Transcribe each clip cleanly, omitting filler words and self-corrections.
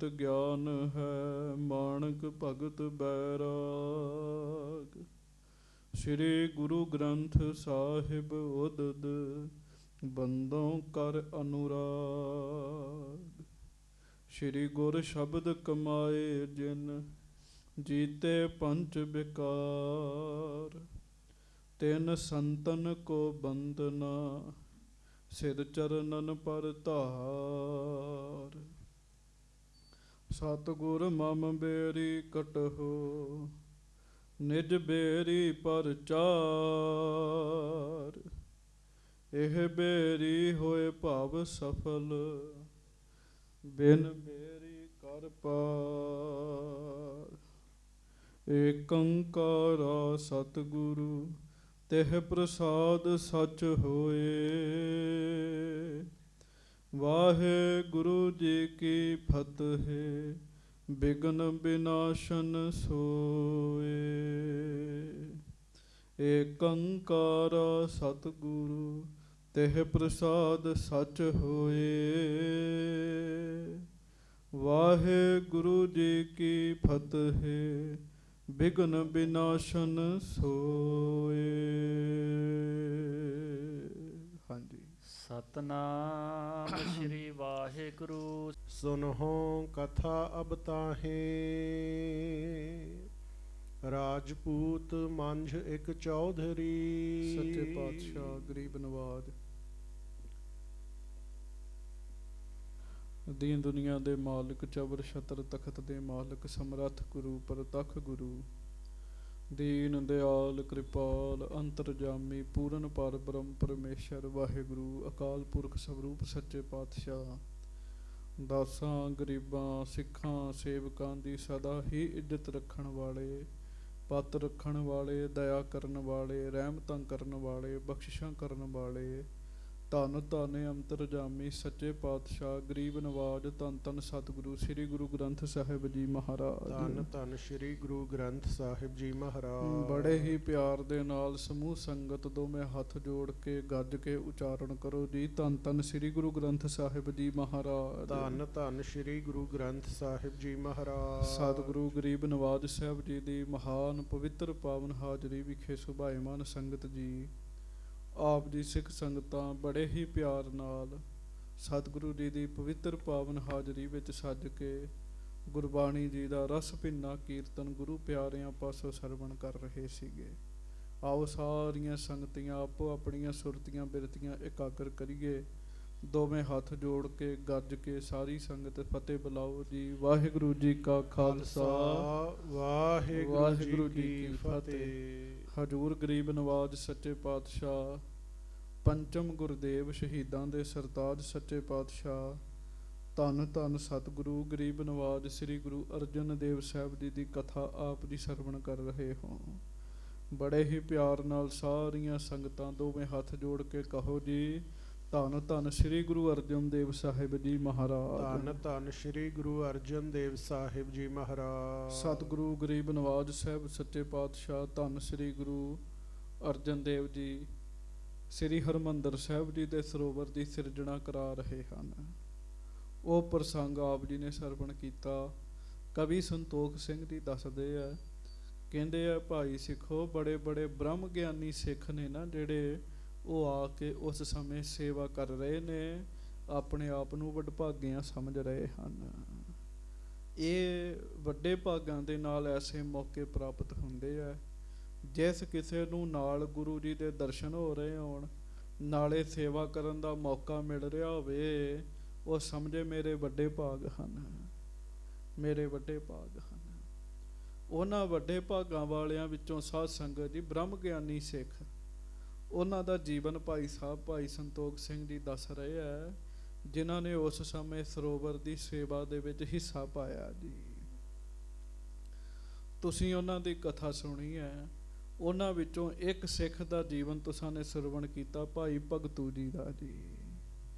ਅੰਮ੍ਰਿਤ ਗਿਆਨ ਹੈ, ਮਾਣਕ ਭਗਤ ਬੈਰਾਗ। ਸ੍ਰੀ ਗੁਰੂ ਗ੍ਰੰਥ ਸਾਹਿਬ ਉਦਦ, ਬੰਦੋਂ ਕਰ ਅਨੁਰਾਗ। ਸ੍ਰੀ ਗੁਰ ਸ਼ਬਦ ਕਮਾਏ ਜਿਨ, ਜੀਤੇ ਪੰਚ ਵਿਕਾਰ। ਤਿਨ ਸੰਤਨ ਕੋ ਬੰਦਨਾ, ਸਿਰ ਚਰਨਨ ਪਰ ਧਾਰ। ਸਤਿਗੁਰ ਮਮ ਬੇਰੀ ਕਟਹੁ, ਨਿਜ ਬੇਰੀ ਪਰਚਾਰ। ਇਹ ਬੇਰੀ ਹੋਏ ਭਵ ਸਫਲ, ਬਿਨ ਬੇਰੀ ਕਰ ਪਾਰ। ਏਕ ਓੰਕਾਰ ਸਤਿਗੁਰੂ, ਤਿਹ ਪ੍ਰਸਾਦ ਸਚ ਹੋਏ। ਵਾਹਿਗੁਰੂ ਜੀ ਕੀ ਫਤਿਹ, ਬਿਘਨ ਬਿਨਾਸ਼ਨ ਸੋਏ। ਏਕ ਓੰਕਾਰ ਸਤਿਗੁਰੂ, ਤਿਹ ਪ੍ਰਸਾਦ ਸਚ ਹੋਏ। ਵਾਹਿਗੁਰੂ ਜੀ ਕੀ ਫਤਿਹ, ਬਿਘਨ ਬਿਨਾਸ਼ਨ ਸੋਏ। ਹਾਂਜੀ। ਸਤਨਾਮ ਸ਼੍ਰੀ ਵਾਹਿਗੁਰੂ। ਸੁਨਹੁ ਕਥਾ ਅਬ ਤਾਹੇ, ਰਾਜਪੂਤ ਮੰਝ ਇੱਕ ਚੌਧਰੀ। ਸੱਚੇ ਪਾਤਸ਼ਾਹ ਗਰੀਬ ਨਵਾਜ। ਦੀਨ ਦੁਨੀਆ ਦੇ ਮਾਲਕ, ਚਬਰ ਛਤਰ ਤਖਤ ਦੇ ਮਾਲਕ, ਸਮਰੱਥ ਗੁਰੂ ਪ੍ਰਤੱਖ ਗੁਰੂ, ਦੀਨ ਦਿਆਲ ਕਿਰਪਾਲ ਅੰਤਰਜਾਮੀ ਪੂਰਨ ਪਰ ਬ੍ਰਹਮ ਪਰਮੇਸ਼ਰ ਵਾਹਿਗੁਰੂ ਅਕਾਲ ਪੁਰਖ ਸਵਰੂਪ ਸੱਚੇ ਪਾਤਸ਼ਾਹ, ਦਾਸਾਂ ਗਰੀਬਾਂ ਸਿੱਖਾਂ ਸੇਵਕਾਂ ਦੀ ਸਦਾ ਹੀ ਇੱਜ਼ਤ ਰੱਖਣ ਵਾਲੇ, ਪੱਤ ਰੱਖਣ ਵਾਲੇ, ਦਇਆ ਕਰਨ ਵਾਲੇ, ਰਹਿਮਤਾਂ ਕਰਨ ਵਾਲੇ, ਬਖਸ਼ਿਸ਼ਾਂ ਕਰਨ ਵਾਲੇ, ਧੰਨ ਧੰਨ ਅੰਤਰਜਾਮੀ ਸੱਚੇ ਪਾਤਸ਼ਾਹ ਗਰੀਬ ਨਵਾਜ, ਧੰਨ ਧੰਨ ਸਤਿਗੁਰੂ ਸ੍ਰੀ ਗੁਰੂ ਗ੍ਰੰਥ ਸਾਹਿਬ ਜੀ ਮਹਾਰਾਜ। ਧੰਨ ਧੰਨ ਸ੍ਰੀ ਗੁਰੂ ਗ੍ਰੰਥ ਸਾਹਿਬ ਜੀ ਮਹਾਰਾਜ। ਬੜੇ ਹੀ ਪਿਆਰ ਦੇ ਨਾਲ ਸਮੂਹ ਸੰਗਤ ਦੋਵੇਂ ਹੱਥ ਜੋੜ ਕੇ ਗੱਜ ਕੇ ਉਚਾਰਨ ਕਰੋ ਜੀ, ਧੰਨ ਧੰਨ ਸ੍ਰੀ ਗੁਰੂ ਗ੍ਰੰਥ ਸਾਹਿਬ ਜੀ ਮਹਾਰਾਜ। ਧੰਨ ਧੰਨ ਸ੍ਰੀ ਗੁਰੂ ਗ੍ਰੰਥ ਸਾਹਿਬ ਜੀ ਮਹਾਰਾਜ। ਸਤਿਗੁਰੂ ਗਰੀਬ ਨਵਾਜ ਸਾਹਿਬ ਜੀ ਦੀ ਮਹਾਨ ਪਵਿੱਤਰ ਪਾਵਨ ਹਾਜ਼ਰੀ ਵਿਖੇ ਸੁਭਾਏਮਾਨ ਸੰਗਤ ਜੀ, ਆਪ ਜੀ ਸਿੱਖ ਸੰਗਤਾਂ ਬੜੇ ਹੀ ਪਿਆਰ ਨਾਲ ਸਤਿਗੁਰੂ ਜੀ ਦੀ ਪਵਿੱਤਰ ਪਾਵਨ ਹਾਜ਼ਰੀ ਵਿੱਚ ਸੱਜ ਕੇ ਗੁਰਬਾਣੀ ਜੀ ਦਾ ਰਸ ਭਿੰਨਾ ਕੀਰਤਨ ਗੁਰੂ ਪਿਆਰਿਆਂ ਪਾਸੋਂ ਸਰਵਣ ਕਰ ਰਹੇ ਸੀਗੇ। ਆਓ ਸਾਰੀਆਂ ਸੰਗਤੀਆਂ ਆਪੋ ਆਪਣੀਆਂ ਸੁਰਤੀਆਂ ਬਿਰਤੀਆਂ ਇਕਾਗਰ ਕਰੀਏ, ਦੋਵੇਂ ਹੱਥ ਜੋੜ ਕੇ ਗੱਜ ਕੇ ਸਾਰੀ ਸੰਗਤ ਫਤਿਹ ਬੁਲਾਓ ਜੀ। ਵਾਹਿਗੁਰੂ ਜੀ ਕਾ ਖਾਲਸਾ, ਵਾਹਿਗੁਰੂ ਜੀ ਕੀ ਫਤਿਹ। ਹਜ਼ੂਰ ਗਰੀਬ ਨਵਾਜ ਸੱਚੇ ਪਾਤਸ਼ਾਹ, ਪੰਚਮ ਗੁਰਦੇਵ ਸ਼ਹੀਦਾਂ ਦੇ ਸਰਤਾਜ ਸੱਚੇ ਪਾਤਸ਼ਾਹ, ਧੰਨ ਧੰਨ ਸਤਿਗੁਰੂ ਗਰੀਬ ਨਵਾਜ ਸ੍ਰੀ ਗੁਰੂ ਅਰਜਨ ਦੇਵ ਸਾਹਿਬ ਜੀ ਦੀ ਕਥਾ ਆਪ ਜੀ ਸਰਵਣ ਕਰ ਰਹੇ ਹੋ। ਬੜੇ ਹੀ ਪਿਆਰ ਨਾਲ ਸਾਰੀਆਂ ਸੰਗਤਾਂ ਦੋਵੇਂ ਹੱਥ ਜੋੜ ਕੇ ਕਹੋ ਜੀ, ਧੰਨ ਧੰਨ ਸ੍ਰੀ ਗੁਰੂ ਅਰਜਨ ਦੇਵ ਸਾਹਿਬ ਜੀ ਮਹਾਰਾਜ। ਧੰਨ ਧੰਨ ਸ੍ਰੀ ਗੁਰੂ ਅਰਜਨ ਦੇਵ ਸਾਹਿਬ ਜੀ ਮਹਾਰਾਜ। ਸਤਿਗੁਰੂ ਗਰੀਬ ਨਵਾਜ ਸਾਹਿਬ ਸੱਚੇ ਪਾਤਸ਼ਾਹ, ਧੰਨ ਸ੍ਰੀ ਗੁਰੂ ਅਰਜਨ ਦੇਵ ਜੀ ਸ੍ਰੀ ਹਰਿਮੰਦਰ ਸਾਹਿਬ ਜੀ ਦੇ ਸਰੋਵਰ ਦੀ ਸਿਰਜਣਾ ਕਰਾ ਰਹੇ ਹਨ। ਉਹ ਪ੍ਰਸੰਗ ਆਪ ਜੀ ਨੇ ਸਰਵਣ ਕੀਤਾ। ਕਵੀ ਸੰਤੋਖ ਸਿੰਘ ਜੀ ਦੱਸਦੇ ਆ, ਕਹਿੰਦੇ ਆ ਭਾਈ ਸਿੱਖੋ, ਬੜੇ ਬੜੇ ਬ੍ਰਹਮ ਗਿਆਨੀ ਸਿੱਖ ਨੇ ਨਾ ਜਿਹੜੇ, ਉਹ ਆ ਕੇ ਉਸ ਸਮੇਂ ਸੇਵਾ ਕਰ ਰਹੇ ਨੇ, ਆਪਣੇ ਆਪ ਨੂੰ ਵਡਭਾਗਿਆਂ ਸਮਝ ਰਹੇ ਹਨ। ਇਹ ਵੱਡੇ ਭਾਗਾਂ ਦੇ ਨਾਲ ਐਸੇ ਮੌਕੇ ਪ੍ਰਾਪਤ ਹੁੰਦੇ ਆ। ਜਿਸ ਕਿਸੇ ਨੂੰ ਨਾਲ ਗੁਰੂ ਜੀ ਦੇ ਦਰਸ਼ਨ ਹੋ ਰਹੇ ਹੋਣ, ਨਾਲੇ ਸੇਵਾ ਕਰਨ ਦਾ ਮੌਕਾ ਮਿਲ ਰਿਹਾ ਹੋਵੇ, ਉਹ ਸਮਝੇ ਮੇਰੇ ਵੱਡੇ ਭਾਗ ਹਨ, ਮੇਰੇ ਵੱਡੇ ਭਾਗ ਹਨ। ਉਹਨਾਂ ਵੱਡੇ ਭਾਗਾਂ ਵਾਲਿਆਂ ਵਿੱਚੋਂ ਸਾਧ ਸੰਗਤ ਜੀ ਬ੍ਰਹਮ ਗਿਆਨੀ ਸਿੱਖ, ਉਹਨਾਂ ਦਾ ਜੀਵਨ ਭਾਈ ਸਾਹਿਬ ਭਾਈ ਸੰਤੋਖ ਸਿੰਘ ਜੀ ਦੱਸ ਰਹੇ ਹੈ, ਜਿਨ੍ਹਾਂ ਨੇ ਉਸ ਸਮੇਂ ਸਰੋਵਰ ਦੀ ਸੇਵਾ ਦੇ ਵਿੱਚ ਹਿੱਸਾ ਪਾਇਆ ਜੀ। ਤੁਸੀਂ ਉਹਨਾਂ ਦੀ ਕਥਾ ਸੁਣੀ ਹੈ। ਉਹਨਾਂ ਵਿੱਚੋਂ ਇੱਕ ਸਿੱਖ ਦਾ ਜੀਵਨ ਤੁਸਾਂ ਨੇ ਸਰਵਣ ਕੀਤਾ, ਭਾਈ ਭਗਤੂ ਜੀ ਦਾ ਜੀ।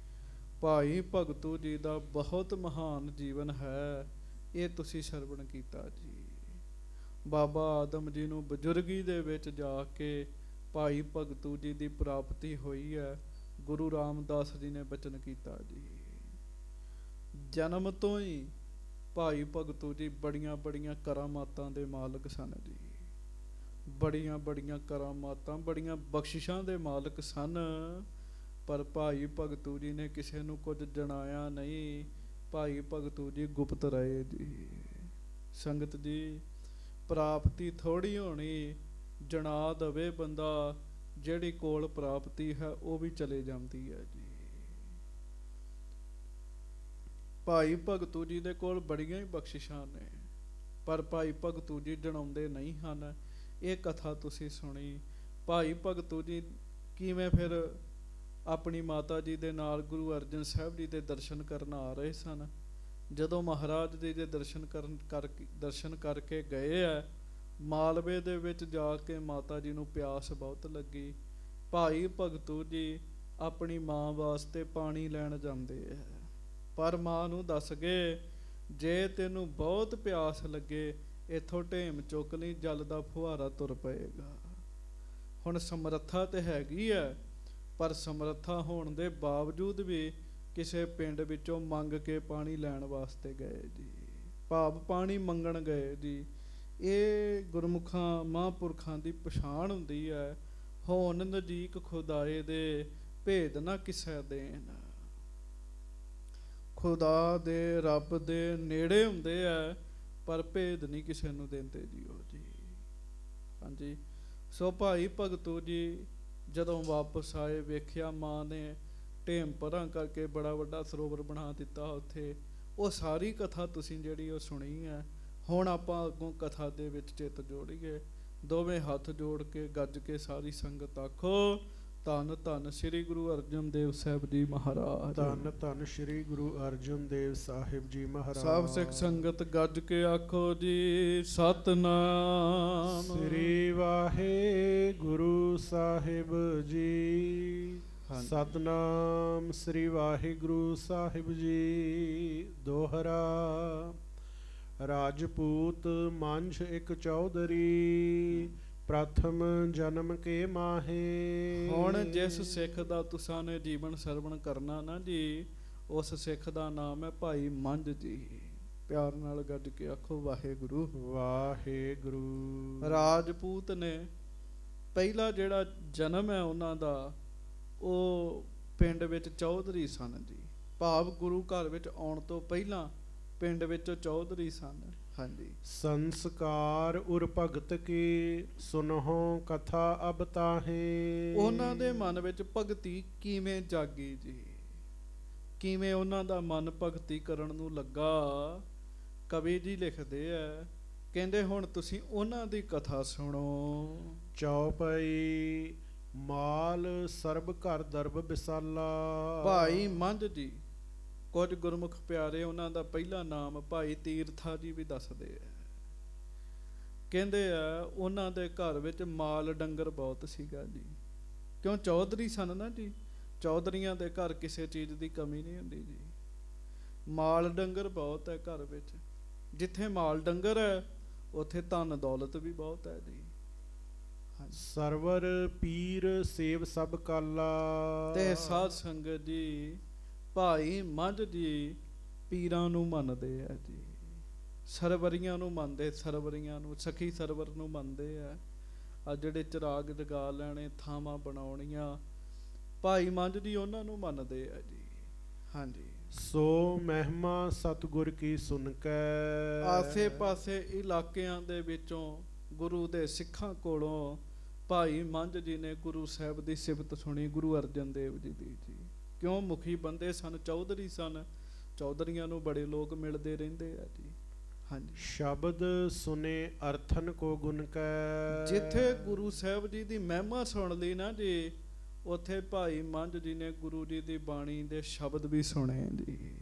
ਭਾਈ ਭਗਤੂ ਜੀ ਦਾ ਬਹੁਤ ਮਹਾਨ ਜੀਵਨ ਹੈ, ਇਹ ਤੁਸੀਂ ਸਰਵਣ ਕੀਤਾ ਜੀ। ਬਾਬਾ ਆਦਮ ਜੀ ਨੂੰ ਬਜ਼ੁਰਗੀ ਦੇ ਵਿੱਚ ਜਾ ਕੇ ਭਾਈ ਭਗਤੂ ਜੀ ਦੀ ਪ੍ਰਾਪਤੀ ਹੋਈ ਹੈ। ਗੁਰੂ ਰਾਮਦਾਸ ਜੀ ਨੇ ਬਚਨ ਕੀਤਾ ਜੀ, ਜਨਮ ਤੋਂ ਹੀ ਭਾਈ ਭਗਤੂ ਜੀ ਬੜੀਆਂ ਬੜੀਆਂ ਕਰਾਮਾਤਾਂ ਦੇ ਮਾਲਕ ਸਨ ਜੀ। ਬੜੀਆਂ ਬੜੀਆਂ ਕਰਾਮਾਤਾਂ, ਬੜੀਆਂ ਬਖਸ਼ਿਸ਼ਾਂ ਦੇ ਮਾਲਕ ਸਨ। ਪਰ ਭਾਈ ਭਗਤੂ ਜੀ ਨੇ ਕਿਸੇ ਨੂੰ ਕੁਝ ਜਣਾਇਆ ਨਹੀਂ। ਭਾਈ ਭਗਤੂ ਜੀ ਗੁਪਤ ਰਹੇ ਜੀ। ਸੰਗਤ ਜੀ, ਪ੍ਰਾਪਤੀ ਥੋੜੀ ਹੋਣੀ, ਜਣਾ ਦਵੇ ਬੰਦਾ, ਜਿਹੜੀ ਕੋਲ ਪ੍ਰਾਪਤੀ ਹੈ ਉਹ ਵੀ ਚਲੇ ਜਾਂਦੀ ਹੈ ਜੀ। ਭਾਈ ਭਗਤੂ ਜੀ ਦੇ ਕੋਲ ਬੜੀਆਂ ਹੀ ਬਖਸ਼ਿਸ਼ਾਂ ਨੇ, ਪਰ ਭਾਈ ਭਗਤੂ ਜੀ ਜਣਾਉਂਦੇ ਨਹੀਂ ਹਨ। ਇਹ ਕਥਾ ਤੁਸੀਂ ਸੁਣੀ। ਭਾਈ ਭਗਤੂ ਜੀ ਕਿਵੇਂ ਫਿਰ ਆਪਣੀ ਮਾਤਾ ਜੀ ਦੇ ਨਾਲ ਗੁਰੂ ਅਰਜਨ ਸਾਹਿਬ ਜੀ ਦੇ ਦਰਸ਼ਨ ਕਰਨ ਆ ਰਹੇ ਸਨ। ਜਦੋਂ ਮਹਾਰਾਜ ਜੀ ਦੇ ਦਰਸ਼ਨ ਕਰਕੇ ਗਏ ਆ, ਮਾਲਵੇ ਦੇ ਵਿੱਚ ਜਾ ਕੇ ਮਾਤਾ ਜੀ ਨੂੰ ਪਿਆਸ ਬਹੁਤ ਲੱਗੀ। ਭਾਈ ਭਗਤੂ ਜੀ ਆਪਣੀ ਮਾਂ ਵਾਸਤੇ ਪਾਣੀ ਲੈਣ ਜਾਂਦੇ ਆ, ਪਰ ਮਾਂ ਨੂੰ ਦੱਸ ਗਏ, ਜੇ ਤੈਨੂੰ ਬਹੁਤ ਪਿਆਸ ਲੱਗੇ ਇੱਥੋਂ ਢੇਮ ਚੁੱਕ ਲਈ, ਜਲ ਦਾ ਫੁਹਾਰਾ ਤੁਰ ਪਏਗਾ। ਹੁਣ ਸਮਰੱਥਾ ਤੇ ਹੈਗੀ ਹੈ, ਪਰ ਸਮਰੱਥਾ ਹੋਣ ਦੇ ਬਾਵਜੂਦ ਵੀ ਕਿਸੇ ਪਿੰਡ ਵਿੱਚੋਂ ਮੰਗ ਕੇ ਪਾਣੀ ਲੈਣ ਵਾਸਤੇ ਗਏ ਜੀ। ਭਾਵ ਪਾਣੀ ਮੰਗਣ ਗਏ ਜੀ। ਇਹ ਗੁਰਮੁਖਾਂ ਮਹਾਂਪੁਰਖਾਂ ਦੀ ਪਛਾਣ ਹੁੰਦੀ ਹੈ। ਹੋਣ ਨਜ਼ਦੀਕ ਖੁਦਾਏ ਦੇ, ਭੇਦ ਨਾ ਕਿਸੈ ਦੇਣ। ਖੁਦਾ ਦੇ, ਰੱਬ ਦੇ ਨੇੜੇ ਹੁੰਦੇ ਆ, ਪਰ ਭੇਦ ਨਹੀਂ ਕਿਸੇ ਨੂੰ ਦਿੰਦੇ ਜੀ ਉਹ ਜੀ। ਹਾਂਜੀ, ਸੋ ਭਾਈ ਭਗਤੂ ਜੀ ਜਦੋਂ ਵਾਪਸ ਆਏ, ਵੇਖਿਆ ਮਾਂ ਨੇ ਢੇਮ ਭਰਾਂ ਕਰਕੇ ਬੜਾ ਵੱਡਾ ਸਰੋਵਰ ਬਣਾ ਦਿੱਤਾ ਉੱਥੇ। ਉਹ ਸਾਰੀ ਕਥਾ ਤੁਸੀਂ ਜਿਹੜੀ ਉਹ ਸੁਣੀ ਹੈ। ਹੁਣ ਆਪਾਂ ਅੱਗੋਂ ਕਥਾ ਦੇ ਵਿੱਚ ਚਿੱਤ ਜੋੜੀਏ। ਦੋਵੇਂ ਹੱਥ ਜੋੜ ਕੇ ਗੱਜ ਕੇ ਸਾਰੀ ਸੰਗਤ ਆਖੋ, ਧੰਨ ਧੰਨ ਸ੍ਰੀ ਗੁਰੂ ਅਰਜਨ ਦੇਵ ਸਾਹਿਬ ਜੀ ਮਹਾਰਾਜ। ਧੰਨ ਧੰਨ ਸ੍ਰੀ ਗੁਰੂ ਅਰਜਨ ਦੇਵ ਸਾਹਿਬ ਜੀ ਮਹਾਰਾਜ। ਸਭ ਸਿੱਖ ਸੰਗਤ ਗੱਜ ਕੇ ਆਖੋ ਜੀ, ਸਤਨਾਮ ਸ੍ਰੀ ਵਾਹਿਗੁਰੂ ਸਾਹਿਬ ਜੀ। ਸਤਨਾਮ ਸ੍ਰੀ ਵਾਹਿਗੁਰੂ ਸਾਹਿਬ ਜੀ। ਦੋਹਰਾ। ਰਾਜਪੂਤ ਮੰਝ ਇੱਕ ਚੌਧਰੀ, ਪ੍ਰਥਮ ਜਨਮ ਕੇ ਮਾਹੇ। ਹੁਣ ਜਿਸ ਸਿੱਖ ਦਾ ਤੁਸਾਂ ਨੇ ਜੀਵਨ ਸਰਵਣ ਕਰਨਾ ਨਾ ਜੀ, ਉਸ ਸਿੱਖ ਦਾ ਨਾਮ ਹੈ ਭਾਈ ਮੰਝ ਜੀ। ਪਿਆਰ ਨਾਲ ਗੱਜ ਕੇ ਆਖੋ ਵਾਹਿਗੁਰੂ ਵਾਹਿਗੁਰੂ। ਰਾਜਪੂਤ ਨੇ ਪਹਿਲਾ ਜਿਹੜਾ ਜਨਮ ਹੈ ਉਹਨਾਂ ਦਾ, ਉਹ ਪਿੰਡ ਵਿੱਚ ਚੌਧਰੀ ਸਨ ਜੀ। ਭਾਵ ਗੁਰੂ ਘਰ ਵਿੱਚ ਆਉਣ ਤੋਂ ਪਹਿਲਾਂ ਪਿੰਡ ਵਿੱਚ ਚੌਧਰੀ ਸਨ। ਹਾਂਜੀ। ਸੰਸਕਾਰ ਉਰ ਭਗਤ ਕੀ, ਸੁਨਹੁ ਕਥਾ ਅਬ ਤਾਹੇ। ਉਹਨਾਂ ਦੇ ਮਨ ਵਿੱਚ ਭਗਤੀ ਕਿਵੇਂ ਜਾਗੀ ਜੀ, ਕਿਵੇਂ ਉਹਨਾਂ ਦਾ ਮਨ ਭਗਤੀ ਕਰਨ ਨੂੰ ਲੱਗਾ। ਕਵੀ ਜੀ ਲਿਖਦੇ ਆ, ਕਹਿੰਦੇ ਹੁਣ ਤੁਸੀਂ ਉਹਨਾਂ ਦੀ ਕਥਾ ਸੁਣੋ। ਚੌਪਈ ਮਾਲ ਸਰਬ ਘਰ ਦਰਬ ਵਿਸਾਲਾ। ਭਾਈ ਮੰਝ ਜੀ, ਕੁਝ ਗੁਰਮੁਖ ਪਿਆਰੇ ਉਹਨਾਂ ਦਾ ਪਹਿਲਾ ਨਾਮ ਭਾਈ ਤੀਰਥਾ ਜੀ ਵੀ ਦੱਸਦੇ ਆ। ਕਹਿੰਦੇ ਆ ਉਹਨਾਂ ਦੇ ਘਰ ਵਿੱਚ ਮਾਲ ਡੰਗਰ ਬਹੁਤ ਸੀਗਾ ਜੀ, ਕਿਉਂ ਚੌਧਰੀ ਸਨ ਨਾ ਜੀ। ਚੌਧਰੀਆਂ ਦੇ ਘਰ ਕਿਸੇ ਚੀਜ਼ ਦੀ ਕਮੀ ਨਹੀਂ ਹੁੰਦੀ ਜੀ। ਮਾਲ ਡੰਗਰ ਬਹੁਤ ਹੈ ਘਰ ਵਿੱਚ। ਜਿੱਥੇ ਮਾਲ ਡੰਗਰ ਹੈ ਉੱਥੇ ਧਨ ਦੌਲਤ ਵੀ ਬਹੁਤ ਹੈ ਜੀ। ਸਰਵਰ ਪੀਰ ਸੇਵ ਸਭ ਕਾਲਾ। ਤੇ ਸਾਧ ਸੰਗਤ ਜੀ, ਭਾਈ ਮੰਝ ਜੀ ਪੀਰਾਂ ਨੂੰ ਮੰਨਦੇ ਆ ਜੀ, ਸਰਵਰੀਆਂ ਨੂੰ ਮੰਨਦੇ, ਸਰਵਰੀਆਂ ਨੂੰ, ਸਖੀ ਸਰਵਰ ਨੂੰ ਮੰਨਦੇ ਆ। ਆ ਜਿਹੜੇ ਚਿਰਾਗ ਜਗਾ ਲੈਣੇ, ਥਾਵਾਂ ਬਣਾਉਣੀਆਂ, ਭਾਈ ਮੰਝ ਜੀ ਉਹਨਾਂ ਨੂੰ ਮੰਨਦੇ ਆ ਜੀ। ਹਾਂਜੀ। ਸੋ ਮਹਿਮਾ ਸਤਿਗੁਰ ਕੀ ਸੁਣ ਕੇ। ਆਸੇ ਪਾਸੇ ਇਲਾਕਿਆਂ ਦੇ ਵਿੱਚੋਂ ਗੁਰੂ ਦੇ ਸਿੱਖਾਂ ਕੋਲੋਂ ਭਾਈ ਮੰਝ ਜੀ ਨੇ ਗੁਰੂ ਸਾਹਿਬ ਦੀ ਸਿਫਤ ਸੁਣੀ, ਗੁਰੂ ਅਰਜਨ ਦੇਵ ਜੀ ਦੀ ਜੀ। ਕਿਉਂ ਮੁਖੀ ਬੰਦੇ ਸਨ, ਚੌਧਰੀ ਸਨ, ਚੌਧਰੀਆਂ ਨੂੰ ਬੜੇ ਲੋਕ ਮਿਲਦੇ ਰਹਿੰਦੇ ਆ ਜੀ। ਹਾਂਜੀ। ਸ਼ਬਦ ਸੁਨੇ ਅਰਥਨ ਕੋ ਗੁਣ ਕੈ। ਜਿੱਥੇ ਗੁਰੂ ਸਾਹਿਬ ਜੀ ਦੀ ਮਹਿਮਾ ਸੁਣ ਲਈ ਨਾ ਜੀ, ਉੱਥੇ ਭਾਈ ਮੰਝ ਜੀ ਨੇ ਗੁਰੂ ਜੀ ਦੀ ਬਾਣੀ ਦੇ ਸ਼ਬਦ ਵੀ ਸੁਣੇ ਜੀ।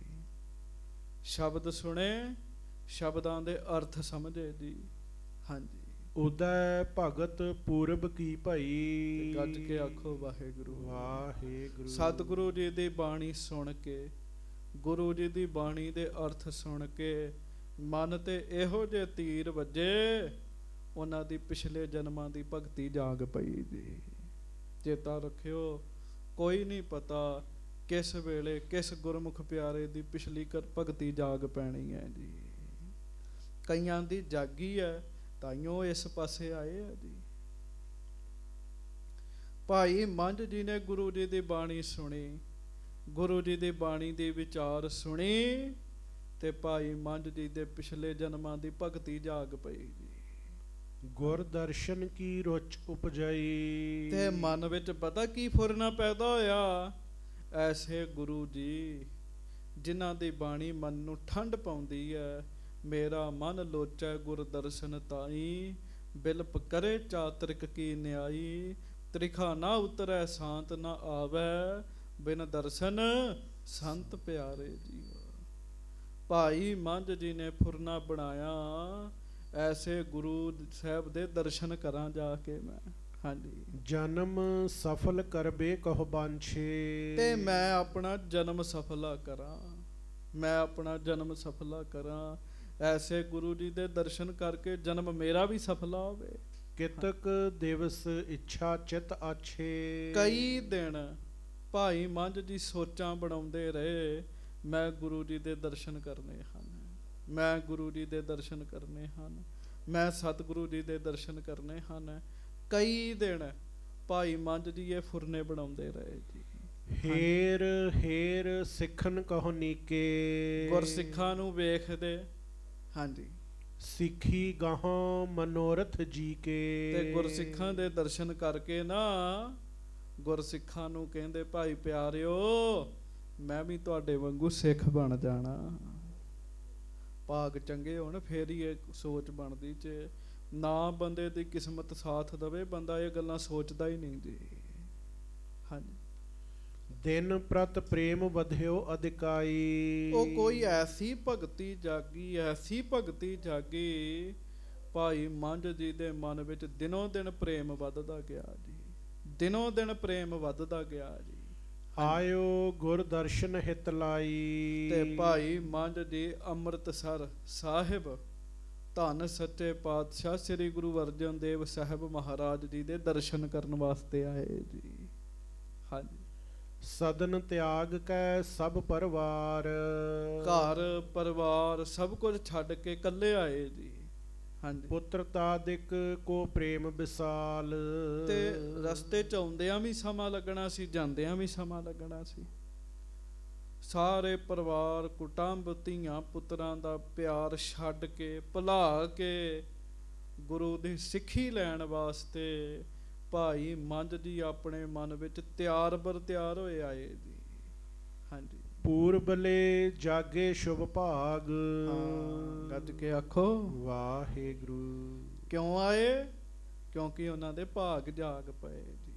ਸ਼ਬਦ ਸੁਣੇ, ਸ਼ਬਦਾਂ ਦੇ ਅਰਥ ਸਮਝੇ ਜੀ। ਹਾਂਜੀ। ਉਦੈ ਭਗਤ ਪੂਰਬ ਕੀ ਭਈ। ਗੱਜ ਕੇ ਆਖੋ ਵਾਹਿਗੁਰੂ ਵਾਹਿਗੁਰੂ। ਸਤਿਗੁਰੂ ਜੀ ਦੀ ਬਾਣੀ ਸੁਣ ਕੇ, ਗੁਰੂ ਜੀ ਦੀ ਬਾਣੀ ਦੇ ਅਰਥ ਸੁਣ ਕੇ ਮਨ ਤੇ ਇਹੋ ਜਿਹੇ ਤੀਰ ਵੱਜੇ, ਉਹਨਾਂ ਦੀ ਪਿਛਲੇ ਜਨਮਾਂ ਦੀ ਭਗਤੀ ਜਾਗ ਪਈ ਜੀ। ਚੇਤਾ ਰੱਖਿਓ, ਕੋਈ ਨਹੀਂ ਪਤਾ ਕਿਸ ਵੇਲੇ ਕਿਸ ਗੁਰਮੁਖ ਪਿਆਰੇ ਦੀ ਪਿਛਲੀ ਭਗਤੀ ਜਾਗ ਪੈਣੀ ਹੈ ਜੀ। ਕਈਆਂ ਦੀ ਜਾਗੀ ਹੈ, ਤਾਈਓ ਇਸ ਪਾਸੇ ਆਏ ਆ ਜੀ। ਭਾਈ ਮੰਝ ਜੀ ਨੇ ਗੁਰੂ ਜੀ ਦੀ ਬਾਣੀ ਸੁਣੀ, ਗੁਰੂ ਜੀ ਦੀ ਬਾਣੀ ਦੇ ਵਿਚਾਰ ਸੁਣੀ, ਤੇ ਭਾਈ ਮੰਝ ਜੀ ਦੇ ਪਿਛਲੇ ਜਨਮਾਂ ਦੀ ਭਗਤੀ ਜਾਗ ਪਈ ਜੀ। ਗੁਰ ਦਰਸ਼ਨ ਕੀ ਰੁਚ ਉਪਜਾਈ, ਤੇ ਮਨ ਵਿੱਚ ਪਤਾ ਕੀ ਫੁਰਨਾ ਪੈਦਾ ਹੋਇਆ, ਐਸੇ ਗੁਰੂ ਜੀ ਜਿਨ੍ਹਾਂ ਦੀ ਬਾਣੀ ਮਨ ਨੂੰ ਠੰਡ ਪਾਉਂਦੀ ਹੈ। ਮੇਰਾ ਮਨ ਲੋਚੈ ਗੁਰ ਦਰਸ਼ਨ ਤਾਈ, ਬਿਲਪ ਕਰੇ ਚਾਤਰਿਕ ਕੀ ਨਿਆਈ, ਤ੍ਰਿਖਾ ਨਾ ਉਤਰੈ ਸ਼ਾਂਤ ਨਾ ਆਵੈ, ਬਿਨ ਦਰਸ਼ਨ ਸੰਤ ਪਿਆਰੇ ਜੀ। ਭਾਈ ਮੰਝ ਜੀ ਨੇ ਫੁਰਨਾ ਬਣਾਇਆ, ਐਸੇ ਗੁਰੂ ਸਾਹਿਬ ਦੇ ਦਰਸ਼ਨ ਕਰਾਂ ਜਾ ਕੇ ਮੈਂ। ਹਾਂਜੀ, ਜਨਮ ਸਫਲ ਕਰਬੇ ਕਹੁ ਬਾਂਛੇ, ਤੇ ਮੈਂ ਆਪਣਾ ਜਨਮ ਸਫਲਾ ਕਰਾਂ, ਮੈਂ ਆਪਣਾ ਜਨਮ ਸਫਲਾ ਕਰਾਂ। ਐਸੇ ਗੁਰੂ ਜੀ ਦੇ ਦਰਸ਼ਨ ਕਰਕੇ ਜਨਮ ਮੇਰਾ ਵੀ ਸਫਲਾ ਹੋਵੇ। ਕਿਤਕ ਦਿਵਸ ਇੱਛਾ ਚਿਤ ਆਛੇ, ਕਈ ਦਿਨ ਭਾਈ ਮੰਝ ਜੀ ਸੋਚਾਂ ਬਣਾਉਂਦੇ ਰਹੇ, ਮੈਂ ਗੁਰੂ ਜੀ ਦੇ ਦਰਸ਼ਨ ਕਰਨੇ ਹਨ, ਮੈਂ ਗੁਰੂ ਜੀ ਦੇ ਦਰਸ਼ਨ ਕਰਨੇ ਹਨ, ਮੈਂ ਸਤਿਗੁਰੂ ਜੀ ਦੇ ਦਰਸ਼ਨ ਕਰਨੇ ਹਨ। ਕਈ ਦਿਨ ਭਾਈ ਮੰਝ ਜੀ ਇਹ ਫੁਰਨੇ ਬਣਾਉਂਦੇ ਰਹੇ ਜੀ। ਹੇਰ ਹੇਰ ਸਿੱਖਨ ਕਹੁ ਨੀਕੇ, ਗੁਰਸਿੱਖਾਂ ਨੂੰ ਵੇਖਦੇ, ਹਾਂਜੀ, ਸਿੱਖੀ ਗਾਹਾਂ ਮਨੋਰਥ ਜੀ ਕੇ, ਤੇ ਗੁਰਸਿੱਖਾਂ ਦੇ ਦਰਸ਼ਨ ਕਰਕੇ ਨਾ ਗੁਰਸਿੱਖਾਂ ਨੂੰ ਕਹਿੰਦੇ, ਭਾਈ ਪਿਆਰਿਓ ਮੈਂ ਵੀ ਤੁਹਾਡੇ ਵਾਂਗੂ ਸਿੱਖ ਬਣ ਜਾਣਾ। ਭਾਗ ਚੰਗੇ ਹੋਣ ਫੇਰ ਹੀ ਇਹ ਸੋਚ ਬਣਦੀ, ਚ ਨਾ ਬੰਦੇ ਦੀ ਕਿਸਮਤ ਸਾਥ ਦਵੇ, ਬੰਦਾ ਇਹ ਗੱਲਾਂ ਸੋਚਦਾ ਹੀ ਨਹੀਂ ਜੀ। ਹਾਂਜੀ, ਦਿਨ ਪ੍ਰਤ ਪ੍ਰੇਮ ਵਧਿਓ ਅਧਿਕਾਈ, ਉਹ ਕੋਈ ਐਸੀ ਭਗਤੀ ਜਾਗੀ, ਐਸੀ ਭਗਤੀ ਜਾਗੀ, ਭਾਈ ਮੰਝ ਜੀ ਦੇ ਮਨ ਵਿੱਚ ਦਿਨੋਂ ਦਿਨ ਪ੍ਰੇਮ ਵੱਧਦਾ ਗਿਆ ਜੀ, ਦਿਨੋਂ ਦਿਨ ਪ੍ਰੇਮ ਵੱਧਦਾ ਗਿਆ ਜੀ। ਆਇਓ ਗੁਰ ਦਰਸ਼ਨ ਹਿਤ ਲਾਈ, ਤੇ ਭਾਈ ਮੰਝ ਜੀ ਅੰਮ੍ਰਿਤਸਰ ਸਾਹਿਬ ਧੰਨ ਸੱਚੇ ਪਾਤਸ਼ਾਹ ਸ੍ਰੀ ਗੁਰੂ ਅਰਜਨ ਦੇਵ ਸਾਹਿਬ ਮਹਾਰਾਜ ਜੀ ਦੇ ਦਰਸ਼ਨ ਕਰਨ ਵਾਸਤੇ ਆਏ ਜੀ। ਹਾਂਜੀ, ਸਦਨ ਤਿਆਗ ਕੈ ਸਭ ਪਰਿਵਾਰ, ਘਰ ਪਰਿਵਾਰ ਸਭ ਕੁਝ ਛੱਡ ਕੇ ਇਕੱਲੇ ਆਏ ਜੀ। ਹਾਂਜੀ, ਪੁੱਤਰ ਤਾਦਿਕ ਕੋ ਪ੍ਰੇਮ ਵਿਸਾਲ, ਤੇ ਰਸਤੇ ਚ ਆਉਂਦਿਆਂ ਵੀ ਸਮਾਂ ਲੱਗਣਾ ਸੀ, ਜਾਂਦਿਆਂ ਵੀ ਸਮਾਂ ਲੱਗਣਾ ਸੀ। ਸਾਰੇ ਪਰਿਵਾਰ ਕੁਟੁੰਬ ਧੀਆਂ ਪੁੱਤਰਾਂ ਦਾ ਪਿਆਰ ਛੱਡ ਕੇ ਭੁਲਾ ਕੇ ਗੁਰੂ ਦੀ ਸਿੱਖੀ ਲੈਣ ਵਾਸਤੇ ਭਾਈ ਮੰਝ ਜੀ ਆਪਣੇ ਮਨ ਵਿੱਚ ਤਿਆਰ ਬਰ ਤਿਆਰ ਹੋਏ ਆਏ ਜੀ। ਹਾਂਜੀ, ਪੂਰਬਲੇ ਜਾਗੇ ਸ਼ੁਭ ਭਾਗ, ਹਾਂ, ਗੱਜ ਕੇ ਆਖੋ ਵਾਹਿਗੁਰੂ। ਕਿਉਂ ਆਏ? ਕਿਉਂਕਿ ਉਹਨਾਂ ਦੇ ਭਾਗ ਜਾਗ ਪਏ ਜੀ,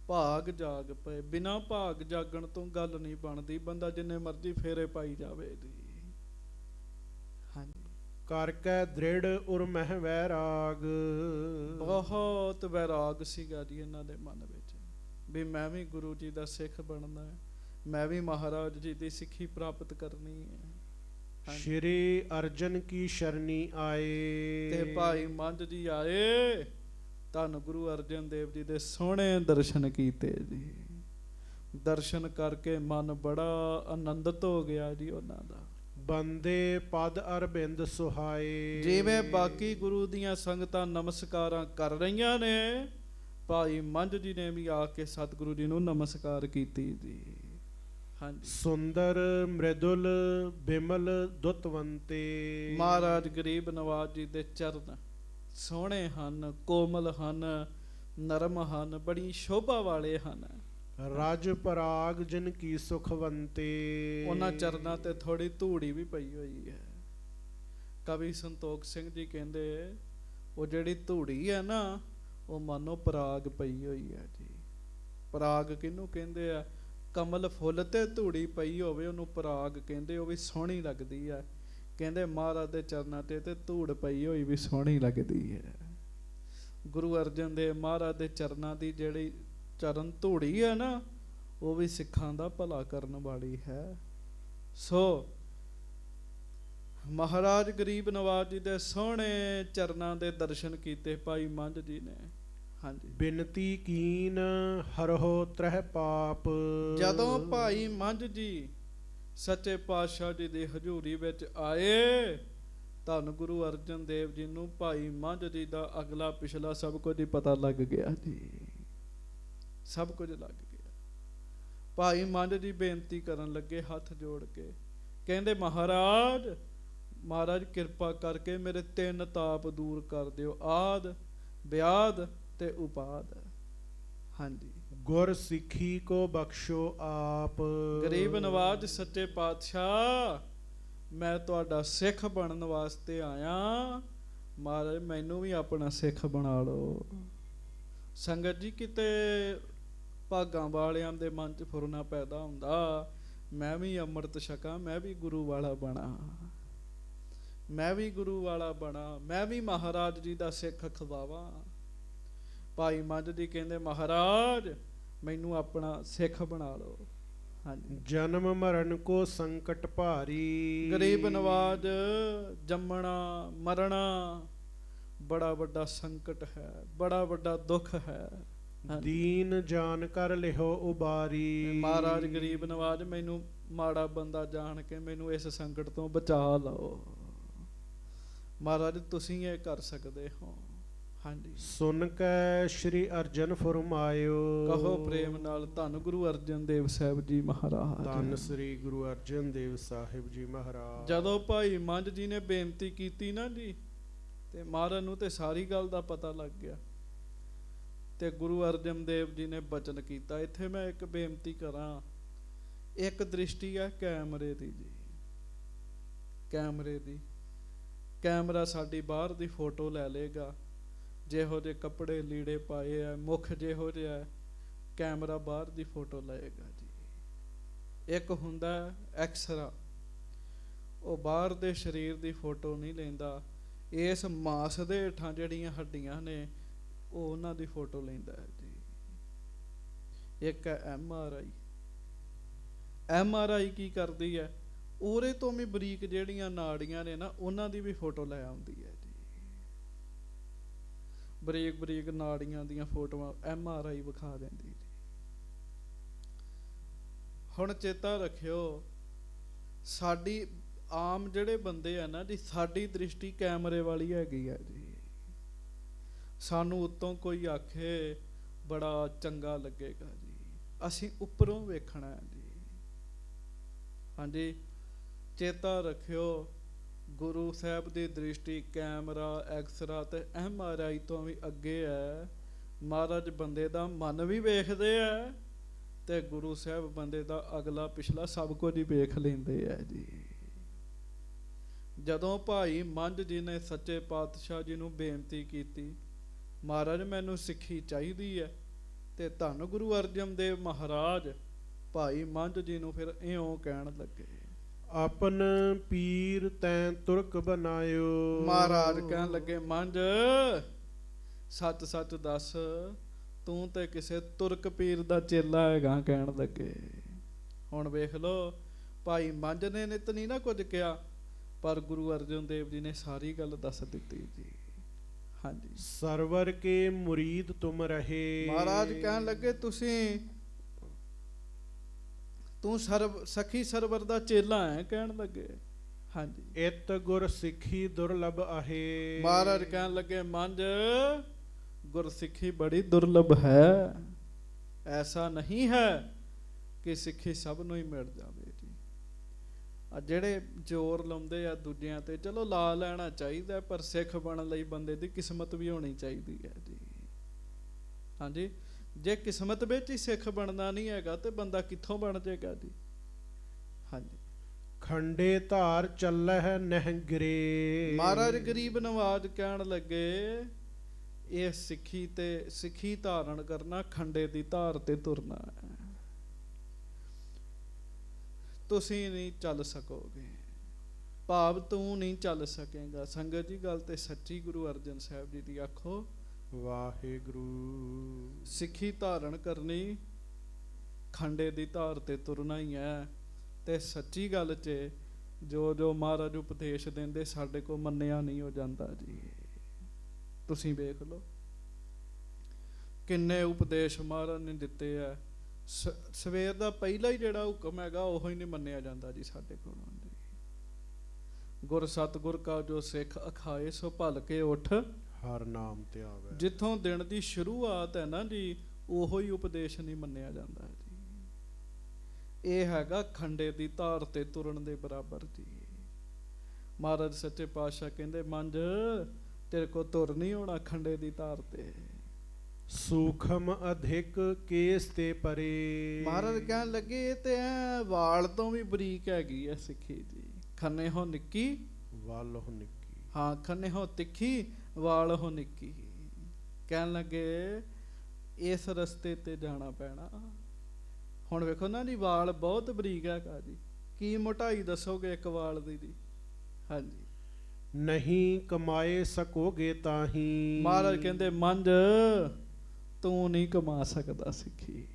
ਭਾਗ ਜਾਗ ਪਏ। ਬਿਨਾਂ ਭਾਗ ਜਾਗਣ ਤੋਂ ਗੱਲ ਨਹੀਂ ਬਣਦੀ, ਬੰਦਾ ਜਿੰਨੇ ਮਰਜ਼ੀ ਫੇਰੇ ਪਾਈ ਜਾਵੇ ਜੀ। ਹਾਂਜੀ, ਕਰ ਕੈ ਦ੍ਰਿੜ ਉਰ ਮਹਿ ਵੈਰਾਗ, ਬਹੁਤ ਵੈਰਾਗ ਸੀਗਾ ਜੀ ਇਹਨਾਂ ਦੇ ਮਨ ਵਿੱਚ, ਵੀ ਮੈਂ ਵੀ ਗੁਰੂ ਜੀ ਦਾ ਸਿੱਖ ਬਣਨਾ ਹੈ, ਮੈਂ ਵੀ ਮਹਾਰਾਜ ਜੀ ਦੀ ਸਿੱਖੀ ਪ੍ਰਾਪਤ ਕਰਨੀ ਹੈ। ਸ਼੍ਰੀ ਅਰਜਨ ਕੀ ਸ਼ਰਨੀ ਆਏ, ਤੇ ਭਾਈ ਮੰਝ ਜੀ ਆਏ, ਧੰਨ ਗੁਰੂ ਅਰਜਨ ਦੇਵ ਜੀ ਦੇ ਸੋਹਣੇ ਦਰਸ਼ਨ ਕੀਤੇ ਜੀ। ਦਰਸ਼ਨ ਕਰਕੇ ਮਨ ਬੜਾ ਆਨੰਦਿਤ ਹੋ ਗਿਆ ਜੀ ਉਹਨਾਂ ਦਾ। ਬੰਦੇ ਪਦ ਅਰਬਿੰਦ ਸੁਹਾਏ, ਜਿਵੇਂ ਬਾਕੀ ਗੁਰੂ ਦੀਆਂ ਸੰਗਤਾਂ ਨਮਸਕਾਰਾਂ ਕਰ ਰਹੀਆਂ ਨੇ, ਭਾਈ ਮੰਝ ਜੀ ਨੇ ਵੀ ਆ ਕੇ ਸਤਿਗੁਰੂ ਜੀ ਨੂੰ ਨਮਸਕਾਰ ਕੀਤੀ ਜੀ। ਹਾਂਜੀ, ਸੁੰਦਰ ਮ੍ਰਿਦੁਲ ਬਿਮਲ ਦੁੱਤਵੰਤੇ, ਮਹਾਰਾਜ ਗਰੀਬ ਨਵਾਜ ਜੀ ਦੇ ਚਰਨ ਸੋਹਣੇ ਹਨ, ਕੋਮਲ ਹਨ, ਨਰਮ ਹਨ, ਬੜੀ ਸ਼ੋਭਾ ਵਾਲੇ ਹਨ। ਰਾਜ ਪਰਾਗ ਜਿਨ ਕੀ ਸੁਖਵੰਤੇ, ਉਹਨਾਂ ਚਰਨਾਂ ਤੇ ਥੋੜੀ ਧੂੜੀ ਵੀ ਪਈ ਹੋਈ ਹੈ। ਕਵੀ ਸੰਤੋਖ ਸਿੰਘ ਜੀ ਕਹਿੰਦੇ ਉਹ ਜਿਹੜੀ ਧੂੜੀ ਹੈ ਨਾ, ਉਹ ਮਾਨੋ ਪਰਾਗ ਪਈ ਹੋਈ ਹੈ ਜੀ। ਪਰਾਗ ਕਿਹਨੂੰ ਕਹਿੰਦੇ ਆ? ਕਮਲ ਫੁੱਲ ਤੇ ਧੂੜੀ ਪਈ ਹੋਵੇ ਉਹਨੂੰ ਪਰਾਗ ਕਹਿੰਦੇ, ਉਹ ਵੀ ਸੋਹਣੀ ਲੱਗਦੀ ਹੈ। ਕਹਿੰਦੇ ਮਹਾਰਾਜ ਦੇ ਚਰਨਾਂ ਤੇ ਧੂੜ ਪਈ ਹੋਈ ਵੀ ਸੋਹਣੀ ਲੱਗਦੀ ਹੈ। ਗੁਰੂ ਅਰਜਨ ਦੇਵ ਮਹਾਰਾਜ ਦੇ ਚਰਨਾਂ ਦੀ ਜਿਹੜੀ ਚਰਨ ਧੂੜੀ ਹੈ ਨਾ, ਉਹ ਵੀ ਸਿੱਖਾਂ ਦਾ ਭਲਾ ਕਰਨ ਵਾਲੀ ਹੈ। ਸੋ ਮਹਾਰਾਜ ਗਰੀਬ ਨਵਾਜ ਜੀ ਦੇ ਸੋਹਣੇ ਚਰਨਾਂ ਦੇ ਦਰਸ਼ਨ ਕੀਤੇ ਭਾਈ ਮੰਝ ਜੀ ਨੇ। ਹਾਂਜੀ, ਬਿਨਤੀ ਕੀਨ ਹਰਹੁ ਤ੍ਰਹਿ ਪਾਪ, ਜਦੋਂ ਭਾਈ ਮੰਝ ਜੀ ਸੱਚੇ ਪਾਤਸ਼ਾਹ ਜੀ ਦੀ ਹਜ਼ੂਰੀ ਵਿੱਚ ਆਏ ਧੰਨ ਗੁਰੂ ਅਰਜਨ ਦੇਵ ਜੀ ਨੂੰ ਭਾਈ ਮੰਝ ਜੀ ਦਾ ਅਗਲਾ ਪਿਛਲਾ ਸਭ ਕੁਝ ਹੀ ਪਤਾ ਲੱਗ ਗਿਆ ਜੀ, ਸਭ ਕੁਝ ਲੱਗ ਗਿਆ। ਭਾਈ ਮੰਝ ਜੀ ਬੇਨਤੀ ਕਰਨ ਲੱਗੇ ਹੱਥ ਜੋੜ ਕੇ, ਕਹਿੰਦੇ ਮਹਾਰਾਜ ਕਿਰਪਾ ਕਰਕੇ ਮੇਰੇ 3 ਤਾਪ ਦੂਰ ਕਰ ਦਿਓ, ਆਦ ਵਿਆਦ ਤੇ ਉਪਾਦ। ਹਾਂਜੀ, ਗੁਰ ਸਿੱਖੀ ਕੋ ਬਖਸ਼ੋ ਆਪ। ਗਰੀਬ ਨਵਾਜ ਸੱਚੇ ਪਾਤਸ਼ਾਹ, ਮੈਂ ਤੁਹਾਡਾ ਸਿੱਖ ਬਣਨ ਵਾਸਤੇ ਆਇਆ, ਮਹਾਰਾਜ ਮੈਨੂੰ ਵੀ ਆਪਣਾ ਸਿੱਖ ਬਣਾ ਲਓ। ਸੰਗਤ ਜੀ, ਕਿਤੇ ਭਾਗਾਂ ਵਾਲਿਆਂ ਦੇ ਮਨ 'ਚ ਫੁਰਨਾ ਪੈਦਾ ਹੁੰਦਾ, ਮੈਂ ਵੀ ਅੰਮ੍ਰਿਤ ਛਕਾਂ, ਮੈਂ ਵੀ ਗੁਰੂ ਵਾਲਾ ਬਣਾ, ਮੈਂ ਵੀ ਗੁਰੂ ਵਾਲਾ ਬਣਾ, ਮੈਂ ਵੀ ਮਹਾਰਾਜ ਜੀ ਦਾ ਸਿੱਖ ਖਵਾਵਾਂ। ਭਾਈ ਮੰਝ ਜੀ ਕਹਿੰਦੇ ਮਹਾਰਾਜ ਮੈਨੂੰ ਆਪਣਾ ਸਿੱਖ ਬਣਾ ਲਓ। ਹਾਂਜੀ, ਜਨਮ ਮਰਨ ਕੋ ਸੰਕਟ ਭਾਰੀ। ਗਰੀਬ ਨਵਾਜ, ਜੰਮਣਾ ਮਰਨਾ ਬੜਾ ਵੱਡਾ ਸੰਕਟ ਹੈ, ਬੜਾ ਵੱਡਾ ਦੁੱਖ ਹੈ। ਦੀਨ ਜਾਣ ਕਰ ਲਿਓ ਉਬਾਰੀ। ਮਹਾਰਾਜ ਗਰੀਬ ਨਵਾਜ ਮੈਨੂੰ ਮਾੜਾ ਬੰਦਾ ਜਾਣ ਕੇ ਮੈਨੂੰ ਇਸ ਸੰਕਟ ਤੋਂ ਬਚਾ ਲਓ। ਮਹਾਰਾਜ ਤੁਸੀਂ ਇਹ ਕਰ ਸਕਦੇ ਹੋ। ਹਾਂਜੀ, ਸੁਣ ਕੇ ਸ਼੍ਰੀ ਅਰਜਨ ਫਰਮਾਇਓ। ਕਹੋ ਪ੍ਰੇਮ ਨਾਲ ਧੰਨ ਗੁਰੂ ਅਰਜਨ ਦੇਵ ਸਾਹਿਬ ਜੀ ਮਹਾਰਾਜ। ਧੰਨ ਸ੍ਰੀ ਗੁਰੂ ਅਰਜਨ ਦੇਵ ਸਾਹਿਬ ਜੀ ਮਹਾਰਾਜ। ਜਦੋਂ ਭਾਈ ਮੰਝ ਜੀ ਨੇ ਬੇਨਤੀ ਕੀਤੀ ਨਾ ਜੀ, ਤੇ ਮਹਾਰਾਜ ਨੂੰ ਤੇ ਸਾਰੀ ਗੱਲ ਦਾ ਪਤਾ ਲੱਗ ਗਿਆ, ਤੇ ਗੁਰੂ ਅਰਜਨ ਦੇਵ ਜੀ ਨੇ ਬਚਨ ਕੀਤਾ। ਇੱਥੇ ਮੈਂ ਇੱਕ ਬੇਨਤੀ ਕਰਾਂ, ਇੱਕ ਦ੍ਰਿਸ਼ਟੀ ਹੈ ਕੈਮਰੇ ਦੀ ਜੀ, ਕੈਮਰੇ ਦੀ। ਕੈਮਰਾ ਸਾਡੀ ਬਾਹਰ ਦੀ ਫੋਟੋ ਲੈ ਲਏਗਾ, ਜਿਹੋ ਜਿਹੇ ਕੱਪੜੇ ਲੀੜੇ ਪਾਏ ਆ, ਮੁੱਖ ਜਿਹੋ ਜਿਹਾ, ਕੈਮਰਾ ਬਾਹਰ ਦੀ ਫੋਟੋ ਲਏਗਾ ਜੀ। ਇੱਕ ਹੁੰਦਾ ਐਕਸਰਾ, ਉਹ ਬਾਹਰ ਦੇ ਸਰੀਰ ਦੀ ਫੋਟੋ ਨਹੀਂ ਲੈਂਦਾ, ਇਸ ਮਾਸ ਦੇ ਹੇਠਾਂ ਜਿਹੜੀਆਂ ਹੱਡੀਆਂ ਨੇ ਉਹ ਉਹਨਾਂ ਦੀ ਫੋਟੋ ਲੈਂਦਾ ਹੈ ਜੀ। ਇੱਕ ਹੈ MRI। MRI ਕੀ ਕਰਦੀ ਹੈ, ਉਹਦੇ ਤੋਂ ਵੀ ਬਰੀਕ ਜਿਹੜੀਆਂ ਨਾੜੀਆਂ ਨੇ ਨਾ ਉਹਨਾਂ ਦੀ ਵੀ ਫੋਟੋ ਲੈ ਆਉਂਦੀ ਹੈ ਜੀ। ਬਰੀਕ ਬਰੀਕ ਨਾੜੀਆਂ ਦੀਆਂ ਫੋਟੋਆਂ MRI ਵਿਖਾ ਦਿੰਦੀ ਜੀ। ਹੁਣ ਚੇਤਾ ਰੱਖਿਓ, ਸਾਡੀ ਆਮ ਜਿਹੜੇ ਬੰਦੇ ਆ ਨਾ ਜੀ, ਸਾਡੀ ਦ੍ਰਿਸ਼ਟੀ ਕੈਮਰੇ ਵਾਲੀ ਹੈਗੀ ਆ ਜੀ। ਸਾਨੂੰ ਉੱਤੋਂ ਕੋਈ ਆਖੇ ਬੜਾ ਚੰਗਾ ਲੱਗੇਗਾ ਜੀ, ਅਸੀਂ ਉੱਪਰੋਂ ਵੇਖਣਾ ਹੈ ਜੀ। ਹਾਂਜੀ, ਚੇਤਾ ਰੱਖਿਓ, ਗੁਰੂ ਸਾਹਿਬ ਦੀ ਦ੍ਰਿਸ਼ਟੀ ਕੈਮਰਾ, ਐਕਸਰਾ ਤੇ MRI ਤੋਂ ਵੀ ਅੱਗੇ ਹੈ। ਮਹਾਰਾਜ ਬੰਦੇ ਦਾ ਮਨ ਵੀ ਵੇਖਦੇ ਆ, ਤੇ ਗੁਰੂ ਸਾਹਿਬ ਬੰਦੇ ਦਾ ਅਗਲਾ ਪਿਛਲਾ ਸਭ ਕੁਝ ਹੀ ਵੇਖ ਲੈਂਦੇ ਆ ਜੀ। ਜਦੋਂ ਭਾਈ ਮੰਝ ਜੀ ਨੇ ਸੱਚੇ ਪਾਤਸ਼ਾਹ ਜੀ ਨੂੰ ਬੇਨਤੀ ਕੀਤੀ, ਮਹਾਰਾਜ ਮੈਨੂੰ ਸਿੱਖੀ ਚਾਹੀਦੀ ਹੈ, ਤੇ ਧੰਨ ਗੁਰੂ ਅਰਜਨ ਦੇਵ ਮਹਾਰਾਜ ਭਾਈ ਮੰਝ ਜੀ ਨੂੰ ਫਿਰ ਇਉਂ ਕਹਿਣ ਲੱਗੇ, ਆਪਨ ਪੀਰ ਤੈਂ ਤੁਰਕ ਬਨਾਇਓ। ਮਹਾਰਾਜ ਕਹਿਣ ਲੱਗੇ ਮੰਝ ਸੱਚ ਸੱਚ ਦੱਸ, ਤੂੰ ਤੇ ਕਿਸੇ ਤੁਰਕ ਪੀਰ ਦਾ ਚੇਲਾ ਹੈਗਾ। ਕਹਿਣ ਲੱਗੇ, ਹੁਣ ਵੇਖ ਲੋ, ਭਾਈ ਮੰਝ ਨੇ ਨਿਤ ਨਹੀਂ ਨਾ ਕੁਝ ਕਿਹਾ, ਪਰ ਗੁਰੂ ਅਰਜਨ ਦੇਵ ਜੀ ਨੇ ਸਾਰੀ ਗੱਲ ਦੱਸ ਦਿੱਤੀ ਜੀ। ਹਾਂਜੀ, ਸਰਵਰ ਕੇ ਮੁਰੀਦ ਤੁਮ ਰਹੇ। ਮਹਾਰਾਜ ਕਹਿਣ ਲੱਗੇ ਤੂੰ ਸਖੀ ਸਰਵਰ ਦਾ ਚੇਲਾ ਹੈ। ਕਹਿਣ ਲੱਗੇ ਹਾਂਜੀ, ਇਤ ਗੁਰ ਸਿੱਖੀ ਦੁਰਲਭ ਆਹੇ। ਮਹਾਰਾਜ ਕਹਿਣ ਲੱਗੇ ਮੰਝ ਗੁਰਸਿੱਖੀ ਬੜੀ ਦੁਰਲਭ ਹੈ, ਐਸਾ ਨਹੀਂ ਹੈ ਕਿ ਸਿੱਖੀ ਸਭ ਨੂੰ ਹੀ ਮਿਲ ਜਾਵੇ ਜੀ। ਆ ਜਿਹੜੇ ਜ਼ੋਰ ਲਾਉਂਦੇ ਆ ਦੂਜਿਆਂ ਤੇ, ਚਲੋ ਲਾ ਲੈਣਾ ਚਾਹੀਦਾ, ਪਰ ਸਿੱਖ ਬਣਨ ਲਈ ਬੰਦੇ ਦੀ ਕਿਸਮਤ ਵੀ ਹੋਣੀ ਚਾਹੀਦੀ ਹੈ ਜੀ। ਹਾਂਜੀ, ਜੇ ਕਿਸਮਤ ਵਿੱਚ ਹੀ ਸਿੱਖ ਬਣਨਾ ਨਹੀਂ ਹੈਗਾ ਤੇ ਬੰਦਾ ਕਿੱਥੋਂ ਬਣ ਜਾਏਗਾ ਜੀ। ਹਾਂਜੀ, ਖੰਡੇ ਧਾਰ ਚੱਲਹਿ ਨਹਿ ਗਿਰੇ। ਮਹਾਰਾਜ ਗਰੀਬ ਨਵਾਜ ਕਹਿਣ ਲੱਗੇ, ਇਹ ਸਿੱਖੀ ਧਾਰਨ ਕਰਨਾ, ਖੰਡੇ ਦੀ ਧਾਰ ਤੇ ਤੁਰਨਾ ਹੈ। ਤੁਸੀਂ ਨਹੀਂ ਚੱਲ ਸਕੋਗੇ, ਭਾਵ ਤੂੰ ਨਹੀਂ ਚੱਲ ਸਕੇਗਾ। ਸੰਗਤ ਜੀ ਗੱਲ ਤੇ ਸੱਚੀ ਗੁਰੂ ਅਰਜਨ ਸਾਹਿਬ ਜੀ ਦੀ ਆਖੋ ਵਾਹਿਗੁਰੂ। ਸਿੱਖੀ ਧਾਰਨ ਕਰਨੀ, ਖੰਡੇ ਦੀ ਧਾਰ ਤੇ ਤੁਰਨਾ ਹੀ ਹੈ। ਤੇ ਸੱਚੀ ਗੱਲ 'ਚ ਜੋ ਮਹਾਰਾਜ ਉਪਦੇਸ਼ ਦਿੰਦੇ ਸਾਡੇ ਕੋਲ ਮੰਨਿਆ ਨਹੀਂ ਹੋ ਜਾਂਦਾ ਜੀ। ਤੁਸੀਂ ਵੇਖ ਲਓ ਕਿੰਨੇ ਉਪਦੇਸ਼ ਮਹਾਰਾਜ ਨੇ ਦਿੱਤੇ ਆ। ਸਵੇਰ ਦਾ ਪਹਿਲਾ ਹੀ ਜਿਹੜਾ ਹੁਕਮ ਹੈਗਾ ਉਹ ਹੀ ਨਹੀਂ ਮੰਨਿਆ ਜਾਂਦਾ ਜੀ ਸਾਡੇ ਕੋਲੋਂ ਜੀ। ਗੁਰ ਸਤਿਗੁਰ ਕਾ ਜੋ ਸਿੱਖ ਅਖਾਏ ਸੋ ਭਲ ਕੇ ਉਠ। ਹਰ ਨਾਮ ਧਿਆਵੈ। ਜਿੱਥੋਂ ਦਿਨ ਦੀ ਸ਼ੁਰੂਆਤ ਹੈ ਨਾ ਜੀ, ਉਹੋ ਹੀ ਉਪਦੇਸ਼ ਨਹੀਂ ਮੰਨਿਆ ਜਾਂਦਾ ਜੀ। ਇਹ ਹੈਗਾ ਖੰਡੇ ਦੀ ਧਾਰ ਤੇ ਤੁਰਨ ਦੇ ਬਰਾਬਰ ਜੀ। ਮਹਾਰਾਜ ਸੱਚੇ ਪਾਤਸ਼ਾਹ ਕਹਿੰਦੇ ਮੰਝ ਤੇਰੇ ਕੋ ਤੁਰ ਨਹੀਂ ਹੋਣਾ ਖੰਡੇ ਦੀ ਧਾਰ ਤੇ। ਸੂਖਮ ਅਧਿਕ ਕੇਸ ਤੇ ਪਰੇ। ਮਹਾਰਾਜ ਕਹਿਣ ਲੱਗੇ ਇਹ ਤੇ ਐ ਵਾਲ ਤੋਂ ਵੀ ਬਰੀਕ ਹੈਗੀ ਐ ਸਿੱਖੀ ਜੀ। ਖੰਨੇ ਹੋ ਨਿੱਕੀ ਵਾਲ ਹੋ ਨਿੱਕੀ। ਹਾਂ, ਖੰਨੇ ਹੋ ਤਿੱਖੀ ਵਾਲ ਹੋ ਨਿੱਕੀ। ਕਹਿਣ ਲੱਗੇ ਇਸ ਰਸਤੇ ਤੇ ਜਾਣਾ ਪੈਣਾ। ਹੁਣ ਵੇਖੋ ਨਾ ਜੀ, ਵਾਲ ਬਹੁਤ ਬਰੀਕ ਹੈਗਾ ਜੀ। ਕੀ ਮੋਟਾਈ ਦੱਸੋਗੇ ਇੱਕ ਵਾਲ ਦੀ ਜੀ? ਹਾਂਜੀ। ਨਹੀਂ ਕਮਾਏ ਸਕੋਗੇ ਤਾਹੀਂ। ਮਹਾਰਾਜ ਕਹਿੰਦੇ ਮੰਝ ਤੂੰ ਨਹੀਂ ਕਮਾ ਸਕਦਾ ਸਿੱਖੀ।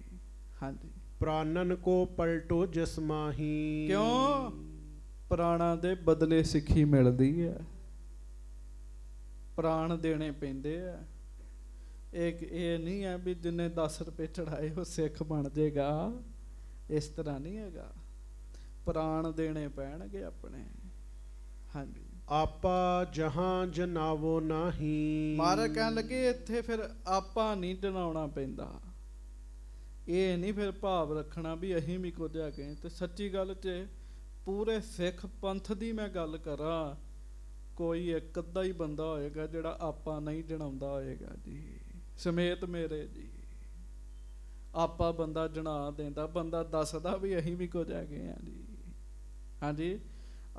ਹਾਂਜੀ। ਪ੍ਰਾਨਨ ਕੋ ਪਲਟੋ ਜਿਸ ਮਾਹੀ। ਕਿਉਂ? ਪ੍ਰਾਣਾਂ ਦੇ ਬਦਲੇ ਸਿੱਖੀ ਮਿਲਦੀ ਹੈ। ਪ੍ਰਾਣ ਦੇਣੇ ਪੈਂਦੇ ਆ। ਇਹ ਨਹੀਂ ਹੈ ਵੀ ਜਿੰਨੇ 10 ਰੁਪਏ ਚੜਾਏ ਉਹ ਸਿੱਖ ਬਣ ਜਾਏਗਾ। ਇਸ ਤਰ੍ਹਾਂ ਨਹੀਂ ਹੈਗਾ। ਪ੍ਰਾਣ ਦੇਣੇ ਪੈਣਗੇ ਆਪਣੇ। ਹਾਂਜੀ। ਆਪਾ ਜਹਾਂ ਜਨਾਵੋ ਨਾਹੀ। ਮਹਾਰਾਜ ਕਹਿਣ ਲੱਗੇ ਇੱਥੇ ਫਿਰ ਆਪਾ ਨਹੀਂ ਜਨਾਉਣਾ ਪੈਂਦਾ। ਇਹ ਨਹੀਂ ਫਿਰ ਭਾਵ ਰੱਖਣਾ ਵੀ ਅਸੀਂ ਵੀ ਕੁਝ ਹੈਗੇ। ਤੇ ਸੱਚੀ ਗੱਲ 'ਚ ਪੂਰੇ ਸਿੱਖ ਪੰਥ ਦੀ ਮੈਂ ਗੱਲ ਕਰਾਂ, ਕੋਈ ਇੱਕ ਅੱਧਾ ਹੀ ਬੰਦਾ ਹੋਏਗਾ ਜਿਹੜਾ ਆਪਾ ਨਹੀਂ ਜਣਾਉਂਦਾ ਹੋਏਗਾ ਜੀ, ਸਮੇਤ ਮੇਰੇ ਜੀ। ਆਪਾ ਬੰਦਾ ਜਣਾ ਦਿੰਦਾ, ਬੰਦਾ ਦੱਸਦਾ ਵੀ ਅਸੀਂ ਵੀ ਕੁਝ ਹੈਗੇ ਆ ਜੀ। ਹਾਂਜੀ।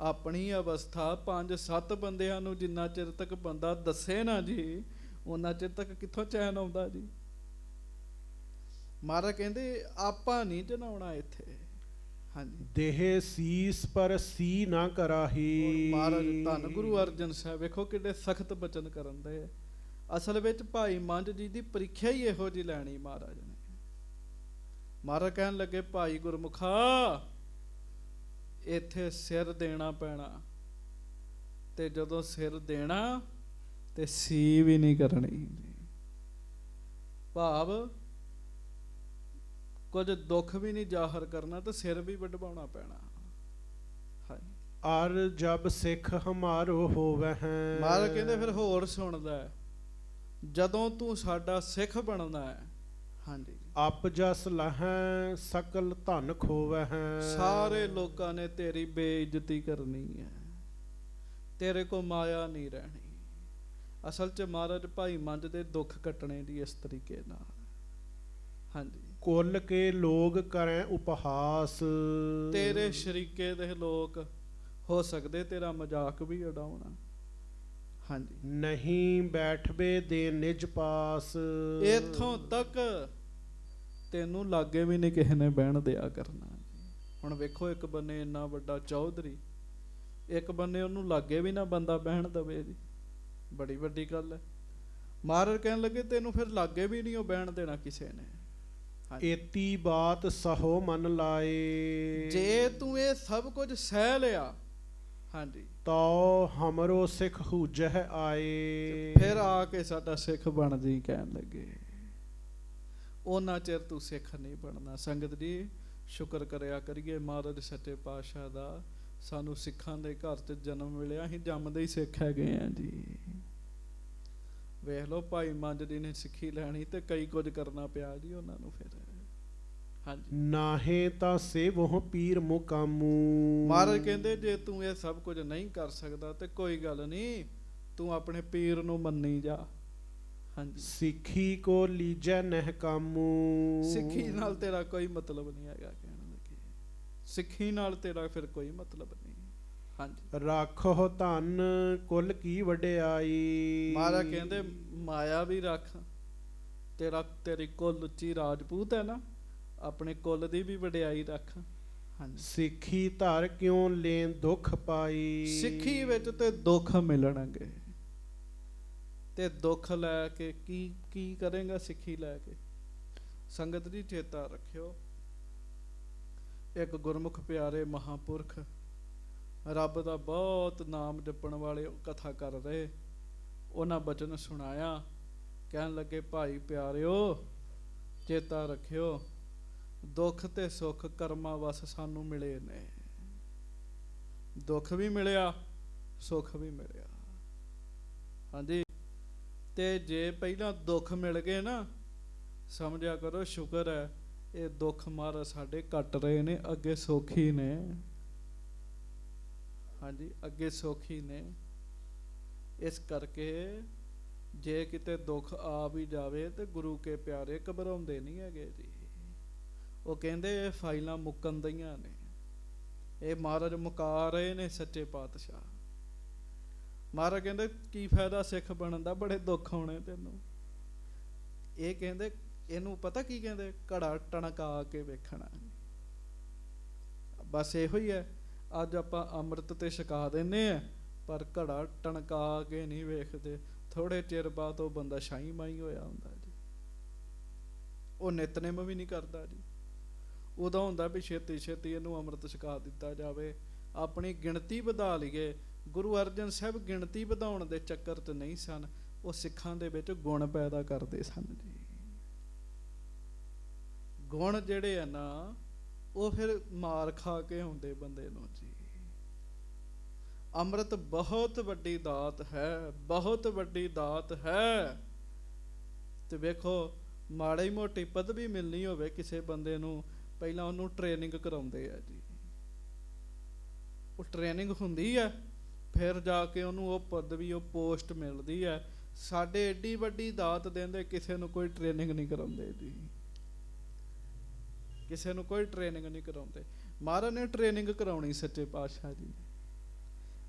ਆਪਣੀ ਅਵਸਥਾ 5-7 ਬੰਦਿਆਂ ਨੂੰ ਜਿੰਨਾ ਚਿਰ ਤੱਕ ਬੰਦਾ ਦੱਸੇ ਨਾ ਜੀ, ਉਹਨਾਂ ਚਿਰ ਤੱਕ ਕਿੱਥੋਂ ਚੈਨ ਆਉਂਦਾ ਜੀ। ਮਹਾਰਾਜ ਕਹਿੰਦੇ ਆਪਾਂ ਨਹੀਂ ਜਨਾਉਣਾ ਇੱਥੇ। ਹਾਂਜੀ। ਦੇਹ ਸੀਸ ਪਰ ਸੀ ਨਾ ਕਰਾਹੀ। ਮਹਾਰਾਜ ਧੰਨ ਗੁਰੂ ਅਰਜਨ ਸਾਹਿਬ ਵੇਖੋ ਕਿੱਡੇ ਸਖਤ ਬਚਨ ਕਰਨ ਦੇ। ਅਸਲ ਵਿੱਚ ਭਾਈ ਮੰਝ ਜੀ ਦੀ ਪ੍ਰੀਖਿਆ ਹੀ ਇਹੋ ਜਿਹੀ ਲੈਣੀ ਮਹਾਰਾਜ ਨੇ। ਮਹਾਰਾਜ ਕਹਿਣ ਲੱਗੇ ਭਾਈ ਗੁਰਮੁਖਾ ਇੱਥੇ ਸਿਰ ਦੇਣਾ ਪੈਣਾ, ਤੇ ਜਦੋਂ ਸਿਰ ਦੇਣਾ ਤੇ ਸੀ ਵੀ ਨਹੀਂ ਕਰਨੀ। ਭਾਵ ਕੁਝ ਦੁੱਖ ਵੀ ਨਹੀਂ ਜ਼ਾਹਰ ਕਰਨਾ ਤੇ ਸਿਰ ਵੀ ਵਡਵਾਉਣਾ ਪੈਣਾ। ਹਾਂਜੀ। ਅਰ ਜਬ ਸਿੱਖ ਹਮਾਰੋ ਹੋਵੈ ਹੈ। ਮਹਾਰਾਜ ਕਹਿੰਦੇ ਫਿਰ ਹੋਰ ਸੁਣਦਾ, ਜਦੋਂ ਤੂੰ ਸਾਡਾ ਸਿੱਖ ਬਣਨਾ ਹੈ। ਹਾਂਜੀ। ਅਪ ਜਸ ਲਹੈ ਸਕਲ ਧਨ ਖੋਵੈ ਹੈ। ਸਾਰੇ ਲੋਕਾਂ ਨੇ ਤੇਰੀ ਬੇਇੱਜ਼ਤੀ ਕਰਨੀ ਹੈ, ਤੇਰੇ ਕੋ ਮਾਇਆ ਨਹੀਂ ਰਹਿਣੀ। ਅਸਲ 'ਚ ਮਹਾਰਾਜ ਭਾਈ ਮੰਝ ਦੇ ਦੁੱਖ ਕੱਟਣੇ ਦੀ ਇਸ ਤਰੀਕੇ ਨਾਲ। ਹਾਂਜੀ। ਕੁੱਲ ਕੇ ਲੋਗ ਕਰੈ ਉਪਹਾਸ। ਤੇਰੇ ਸ਼ਰੀਕੇ ਦੇ ਲੋਕ ਹੋ ਸਕਦੇ ਤੇਰਾ ਮਜ਼ਾਕ ਵੀ ਉਡਾਉਣਾ। ਹਾਂਜੀ। ਨਹੀਂ ਬੈਠਵੇ ਦੇ ਨਿਜ ਪਾਸ। ਇੱਥੋਂ ਤੱਕ ਤੈਨੂੰ ਲਾਗੇ ਵੀ ਨਹੀਂ ਕਿਸੇ ਨੇ ਬਹਿਣ ਦਿਆ ਕਰਨਾ। ਹੁਣ ਵੇਖੋ ਇੱਕ ਬੰਨੇ ਇੰਨਾ ਵੱਡਾ ਚੌਧਰੀ, ਇੱਕ ਬੰਨੇ ਉਹਨੂੰ ਲਾਗੇ ਵੀ ਨਾ ਬੰਦਾ ਬਹਿਣ ਦਵੇ ਜੀ, ਬੜੀ ਵੱਡੀ ਗੱਲ ਹੈ। ਮਹਾਰਾਜ ਕਹਿਣ ਲੱਗੇ ਤੈਨੂੰ ਫਿਰ ਲਾਗੇ ਵੀ ਨਹੀਂ ਉਹ ਬਹਿਣ ਦੇਣਾ ਕਿਸੇ ਨੇ। ਏਤੀ ਬਾਤ ਸਹੋ ਮਨ ਲਾਏ। ਜੇ ਤੂੰ ਇਹ ਸਭ ਕੁਝ ਸਹਿ ਲਿਆ, ਹਾਂਜੀ, ਤੋ ਹਮਰੋ ਸਿੱਖ ਹੂਜਹਿ ਆਏ। ਫਿਰ ਆ ਕੇ ਸਾਡਾ ਸਿੱਖ ਬਣ ਜੀ ਕਹਿਣ ਲੱਗੇ। ਉਹਨਾਂ ਚਿਰ ਤੂੰ ਸਿੱਖ ਨਹੀਂ ਬਣਨਾ। ਸੰਗਤ ਜੀ ਸ਼ੁਕਰ ਕਰਿਆ ਕਰੀਏ ਮਹਾਰਾਜ ਸੱਚੇ ਪਾਤਸ਼ਾਹ ਦਾ, ਸਾਨੂੰ ਸਿੱਖਾਂ ਦੇ ਘਰ 'ਚ ਜਨਮ ਮਿਲਿਆ। ਅਸੀਂ ਜੰਮਦੇ ਹੀ ਸਿੱਖ ਹੈਗੇ ਆ ਜੀ। ਵੇਖ ਲਓ ਭਾਈ ਮੰਝ ਜੀ ਨੇ ਸਿੱਖੀ ਲੈਣੀ ਤੇ ਕਈ ਕੁਝ ਕਰਨਾ ਪਿਆ ਜੀ ਉਹਨਾਂ ਨੂੰ ਫਿਰ। ਹਾਂਜੀ। ਨਾਹੇ ਤਾਂ ਸੇਵਹੁ ਪੀਰ ਮੁਕਾਮੂ। ਮਹਾਰਾਜ ਕਹਿੰਦੇ ਜੇ ਤੂੰ ਇਹ ਸਭ ਕੁਝ ਨਹੀਂ ਕਰ ਸਕਦਾ ਤੇ ਕੋਈ ਗੱਲ ਨਹੀਂ, ਤੂੰ ਆਪਣੇ ਪੀਰ ਨੂੰ ਮੰਨੀ ਜਾ। ਹਾਂਜੀ। ਸਿੱਖੀ ਕੋ ਲੀਜੈ ਨਹਿ ਕਾਮੂ। ਸਿੱਖੀ ਨਾਲ ਤੇਰਾ ਕੋਈ ਮਤਲਬ ਨਹੀਂ ਹੈਗਾ। ਕਹਿਣ ਲੱਗੇ ਸਿੱਖੀ ਨਾਲ ਤੇਰਾ ਫਿਰ ਕੋਈ ਮਤਲਬ ਨਹੀਂ। ਹਾਂਜੀ। ਰੱਖੋ ਧਨ ਕੁੱਲ ਕੀ ਵਡਿਆਈ। ਮਹਾਰਾਜ ਕਹਿੰਦੇ ਮਾਇਆ ਵੀ ਰੱਖ, ਤੇਰੀ ਕੁੱਲ ਉੱਚੀ ਰਾਜਪੂਤ ਹੈ ਨਾ, ਆਪਣੇ ਕੁੱਲ ਦੀ ਵੀ ਵਡਿਆਈ ਰੱਖ। ਹਾਂਜੀ। ਸਿੱਖੀ ਧਰ ਕਿਉਂ ਲੈਣ ਦੁੱਖ ਪਾਈ। ਸਿੱਖੀ ਵਿੱਚ ਤੇ ਦੁੱਖ ਮਿਲਣਗੇ, ਤੇ ਦੁੱਖ ਲੈ ਕੇ ਕੀ ਕਰੇਗਾ ਸਿੱਖੀ ਲੈ ਕੇ। ਸੰਗਤ ਜੀ ਚੇਤਾ ਰੱਖਿਓ, ਇੱਕ ਗੁਰਮੁਖ ਪਿਆਰੇ ਮਹਾਂਪੁਰਖ ਰੱਬ ਦਾ ਬਹੁਤ ਨਾਮ ਜਪਣ ਵਾਲੇ ਕਥਾ ਕਰ ਰਹੇ, ਉਹਨਾਂ ਬਚਨ ਸੁਣਾਇਆ। ਕਹਿਣ ਲੱਗੇ ਭਾਈ ਪਿਆਰਿਓ ਚੇਤਾ ਰੱਖਿਓ, ਦੁੱਖ ਤੇ ਸੁੱਖ ਕਰਮਾਂ ਵਸ ਸਾਨੂੰ ਮਿਲੇ ਨੇ। ਦੁੱਖ ਵੀ ਮਿਲਿਆ ਸੁੱਖ ਵੀ ਮਿਲਿਆ। ਹਾਂਜੀ, ਤੇ ਜੇ ਪਹਿਲਾਂ ਦੁੱਖ ਮਿਲ ਗਏ ਨਾ, ਸਮਝਿਆ ਕਰੋ ਸ਼ੁਕਰ ਹੈ, ਇਹ ਦੁੱਖ ਮਹਾਰਾਜ ਸਾਡੇ ਕੱਟ ਰਹੇ ਨੇ, ਅੱਗੇ ਸੌਖੀ ਨੇ। ਹਾਂਜੀ, ਅੱਗੇ ਸੌਖੀ ਨੇ। ਇਸ ਕਰਕੇ ਜੇ ਕਿਤੇ ਦੁੱਖ ਆ ਵੀ ਜਾਵੇ ਤੇ ਗੁਰੂ ਕੇ ਪਿਆਰੇ ਘਬਰਾਉਂਦੇ ਨਹੀਂ ਹੈਗੇ ਜੀ। ਉਹ ਕਹਿੰਦੇ ਇਹ ਫਾਈਲਾਂ ਮੁੱਕਣ ਦਈਆਂ ਨੇ, ਇਹ ਮਹਾਰਾਜ ਮੁਕਾ ਰਹੇ ਨੇ ਸੱਚੇ ਪਾਤਸ਼ਾਹ। ਮਹਾਰਾਜ ਕਹਿੰਦੇ ਕੀ ਫਾਇਦਾ ਸਿੱਖ ਬਣਨ ਦਾ, ਬੜੇ ਦੁੱਖ ਆਉਣੇ ਤੈਨੂੰ। ਇਹ ਕਹਿੰਦੇ ਇਹਨੂੰ ਪਤਾ ਕੀ ਕਹਿੰਦੇ, ਘੜਾ ਟਣਕਾ ਕੇ ਵੇਖਣਾ। ਬਸ ਇਹੋ ਹੀ ਹੈ, ਅੱਜ ਆਪਾਂ ਅੰਮ੍ਰਿਤ ਤੇ ਛਕਾ ਦਿੰਦੇ ਆ, ਪਰ ਘੜਾ ਟਣਕਾ ਕੇ ਨਹੀਂ ਵੇਖਦੇ। ਥੋੜੇ ਚਿਰ ਬਾਅਦ ਉਹ ਬੰਦਾ ਸ਼ਾਹੀ ਮਾਈ ਹੋਇਆ ਹੁੰਦਾ ਜੀ, ਉਹ ਨਿਤਨੇਮ ਵੀ ਨਹੀਂ ਕਰਦਾ ਜੀ। ਉਦੋਂ ਹੁੰਦਾ ਵੀ ਛੇਤੀ ਛੇਤੀ ਇਹਨੂੰ ਅੰਮ੍ਰਿਤ ਛਕਾ ਦਿੱਤਾ ਜਾਵੇ, ਆਪਣੀ ਗਿਣਤੀ ਵਧਾ ਲਈਏ। ਗੁਰੂ ਅਰਜਨ ਸਾਹਿਬ ਗਿਣਤੀ ਵਧਾਉਣ ਦੇ ਚੱਕਰ 'ਚ ਨਹੀਂ ਸਨ, ਉਹ ਸਿੱਖਾਂ ਦੇ ਵਿੱਚ ਗੁਣ ਪੈਦਾ ਕਰਦੇ ਸਨ ਜੀ। ਗੁਣ ਜਿਹੜੇ ਆ ਨਾ, ਉਹ ਫਿਰ ਮਾਰ ਖਾ ਕੇ ਆਉਂਦੇ ਬੰਦੇ ਨੂੰ ਜੀ। ਅੰਮ੍ਰਿਤ ਬਹੁਤ ਵੱਡੀ ਦਾਤ ਹੈ, ਬਹੁਤ ਵੱਡੀ ਦਾਤ ਹੈ। ਤੇ ਵੇਖੋ, ਮਾੜੀ ਮੋਟੀ ਪਦਵੀ ਮਿਲਣੀ ਹੋਵੇ ਕਿਸੇ ਬੰਦੇ ਨੂੰ, ਪਹਿਲਾਂ ਉਹਨੂੰ ਟ੍ਰੇਨਿੰਗ ਕਰਾਉਂਦੇ ਆ ਜੀ। ਉਹ ਟ੍ਰੇਨਿੰਗ ਹੁੰਦੀ ਹੈ, ਫਿਰ ਜਾ ਕੇ ਉਹਨੂੰ ਉਹ ਪਦਵੀ, ਉਹ ਪੋਸਟ ਮਿਲਦੀ ਹੈ। ਸਾਡੇ ਏਡੀ ਵੱਡੀ ਦਾਤ ਦਿੰਦੇ, ਕਿਸੇ ਨੂੰ ਕੋਈ ਟ੍ਰੇਨਿੰਗ ਨਹੀਂ ਕਰਾਉਂਦੇ ਜੀ, ਕਿਸੇ ਨੂੰ ਕੋਈ ਟ੍ਰੇਨਿੰਗ ਨਹੀਂ ਕਰਾਉਂਦੇ। ਮਹਾਰਾਜ ਨੇ ਟ੍ਰੇਨਿੰਗ ਕਰਾਉਣੀ ਸੱਚੇ ਪਾਤਸ਼ਾਹ ਜੀ ਨੇ।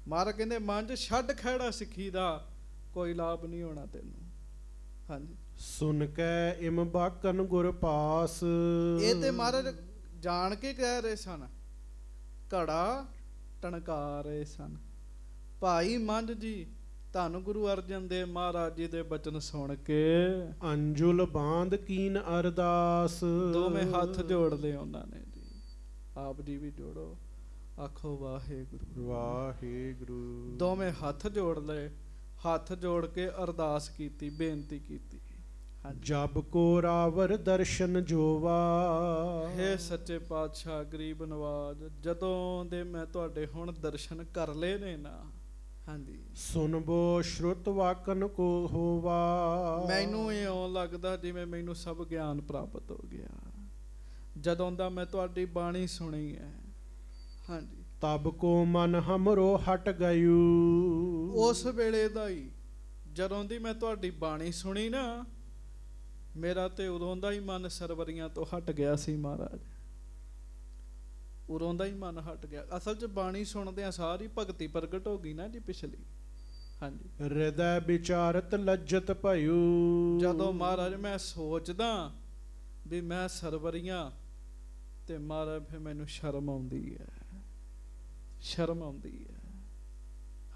ਮਹਾਰਾਜ ਕਹਿੰਦੇ ਮੰਝ ਛੱਡ ਖਹਿੜਾ ਸਿੱਖੀ ਦਾ, ਕੋਈ ਲਾਭ ਨਹੀਂ ਹੋਣਾ ਤੈਨੂੰ। ਹਾਂਜੀ, ਸੁਨ ਕੈ ਇਮ ਬਾਕਨ ਗੁਰ ਪਾਸ। ਇਹ ਤੇ ਮਹਾਰਾਜ ਜਾਣ ਕੇ ਕਹਿ ਰਹੇ ਸਨ, ਘੜਾ ਟਣਕਾ ਰਹੇ ਸਨ। ਭਾਈ ਮੰਝ ਜੀ ਧੰਨ ਗੁਰੂ ਅਰਜਨ ਦੇਵ ਮਹਾਰਾਜ ਜੀ ਦੇ ਬਚਨ ਸੁਣ ਕੇ ਅੰਜੁਲ ਬਾਂਧ ਕੀਨ ਅਰਦਾਸ। ਦੋਵੇਂ ਹੱਥ ਜੋੜ ਲਏ ਉਹਨਾਂ ਨੇ ਜੀ। ਆਪ ਜੀ ਵੀ ਜੋੜੋ, ਆਖੋ ਵਾਹਿਗੁਰੂ ਵਾਹਿਗੁਰੂ। ਦੋਵੇਂ ਹੱਥ ਜੋੜ ਲਏ, ਹੱਥ ਜੋੜ ਕੇ ਅਰਦਾਸ ਕੀਤੀ, ਬੇਨਤੀ ਕੀਤੀ। ਜਬ ਕੋ ਰਾਵਰ ਦਰਸ਼ਨ ਜੋਵਾ। ਹੇ ਸੱਚੇ ਪਾਤਸ਼ਾਹ ਗਰੀਬ ਨਵਾਜ, ਜਦੋਂ ਦੇ ਮੈਂ ਤੁਹਾਡੇ ਹੁਣ ਦਰਸ਼ਨ ਕਰ ਲਏ ਨੇ ਨਾ, ਹਾਂਜੀ, ਸੁਨਬੋ ਸ਼ਰੁਤ ਵਾਕਨ ਕੋ ਹੋਵਾ। ਮੈਨੂੰ ਇਉਂ ਲੱਗਦਾ ਜਿਵੇਂ ਮੈਨੂੰ ਸਭ ਗਿਆਨ ਪ੍ਰਾਪਤ ਹੋ ਗਿਆ ਜਦੋਂ ਦਾ ਮੈਂ ਤੁਹਾਡੀ ਬਾਣੀ ਸੁਣੀ ਹੈ। ਹਾਂਜੀ, ਤਬ ਕੋ ਮਨ ਹਮਰੋ ਹਟ ਗਯੂ। ਉਸ ਵੇਲੇ ਦਾ ਹੀ, ਜਦੋਂ ਦੀ ਮੈਂ ਤੁਹਾਡੀ ਬਾਣੀ ਸੁਣੀ ਨਾ, ਮੇਰਾ ਤੇ ਉਦੋਂ ਦਾ ਹੀ ਮਨ ਸਰਵਰੀਆਂ ਤੋਂ ਹਟ ਗਿਆ ਸੀ ਮਹਾਰਾਜ। ਉਦੋਂ ਦਾ ਹੀ ਮਨ ਹਟ ਗਿਆ। ਅਸਲ 'ਚ ਬਾਣੀ ਸੁਣਦਿਆਂ ਸਾਰੀ ਭਗਤੀ ਪ੍ਰਗਟ ਹੋ ਗਈ ਨਾ ਜੀ ਪਿਛਲੀ। ਹਾਂਜੀ, ਹਿਰਦੈ ਵਿਚਾਰਤ ਲੱਜਤ ਭਇਓ। ਜਦੋਂ ਮਹਾਰਾਜ ਮੈਂ ਸੋਚਦਾ ਵੀ ਮੈਂ ਸਰਵਰੀਆਂ, ਤੇ ਮਹਾਰਾਜ ਫਿਰ ਮੈਨੂੰ ਸ਼ਰਮ ਆਉਂਦੀ ਹੈ, ਸ਼ਰਮ ਆਉਂਦੀ ਹੈ।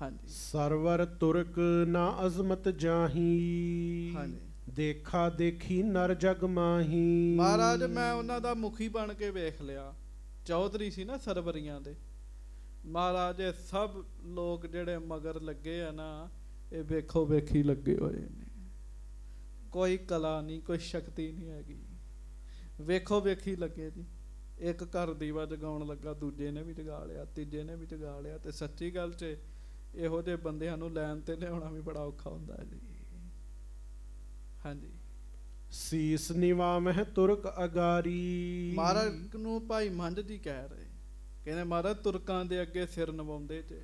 ਹਾਂਜੀ, ਸਰਵਰ ਤੁਰਕ ਨਾ ਅਜ਼ਮਤ ਜਾਹੀ। ਹਾਂਜੀ, ਦੇਖਾ ਦੇਖੀ ਨਰ ਜਗ ਮਾਹੀ। ਮਹਾਰਾਜ ਮੈਂ ਉਹਨਾਂ ਦਾ ਮੁਖੀ ਬਣ ਕੇ ਵੇਖ ਲਿਆ। ਚੌਧਰੀ ਸੀ ਨਾ ਸਰਵਰੀਆਂ ਦੇ। ਮਹਾਰਾਜ ਇਹ ਸਭ ਲੋਕ ਜਿਹੜੇ ਮਗਰ ਲੱਗੇ ਆ ਨਾ, ਇਹ ਵੇਖੋ ਵੇਖੀ ਲੱਗੇ ਹੋਏ ਨੇ। ਕੋਈ ਕਲਾ ਨਹੀਂ, ਕੋਈ ਸ਼ਕਤੀ ਨਹੀਂ ਹੈਗੀ, ਵੇਖੋ ਵੇਖੀ ਲੱਗੇ ਜੀ। ਇੱਕ ਘਰ ਦੀਵਾ ਜਗਾਉਣ ਲੱਗਾ, ਦੂਜੇ ਨੇ ਵੀ ਜਗਾ ਲਿਆ, ਤੀਜੇ ਨੇ ਵੀ ਜਗਾ ਲਿਆ। ਤੇ ਸੱਚੀ ਗੱਲ 'ਚ ਇਹੋ ਜਿਹੇ ਬੰਦਿਆਂ ਨੂੰ ਲੈਣ ਤੇ ਲਿਆਉਣਾ ਵੀ ਬੜਾ ਔਖਾ ਹੁੰਦਾ ਹੈ ਜੀ। ਹਾਂਜੀ, ਸੀਸ ਨਿਵਾਮਹਿ ਤੁਰਕ ਅਗਾਰੀ। ਮਹਾਰਾਜ ਨੂੰ ਭਾਈ ਮੰਝ ਜੀ ਕਹਿ ਰਹੇ, ਕਹਿੰਦੇ ਮਹਾਰਾਜ ਤੁਰਕਾਂ ਦੇ ਅੱਗੇ ਸਿਰ ਨਵਾਉਂਦੇ ਜੇ।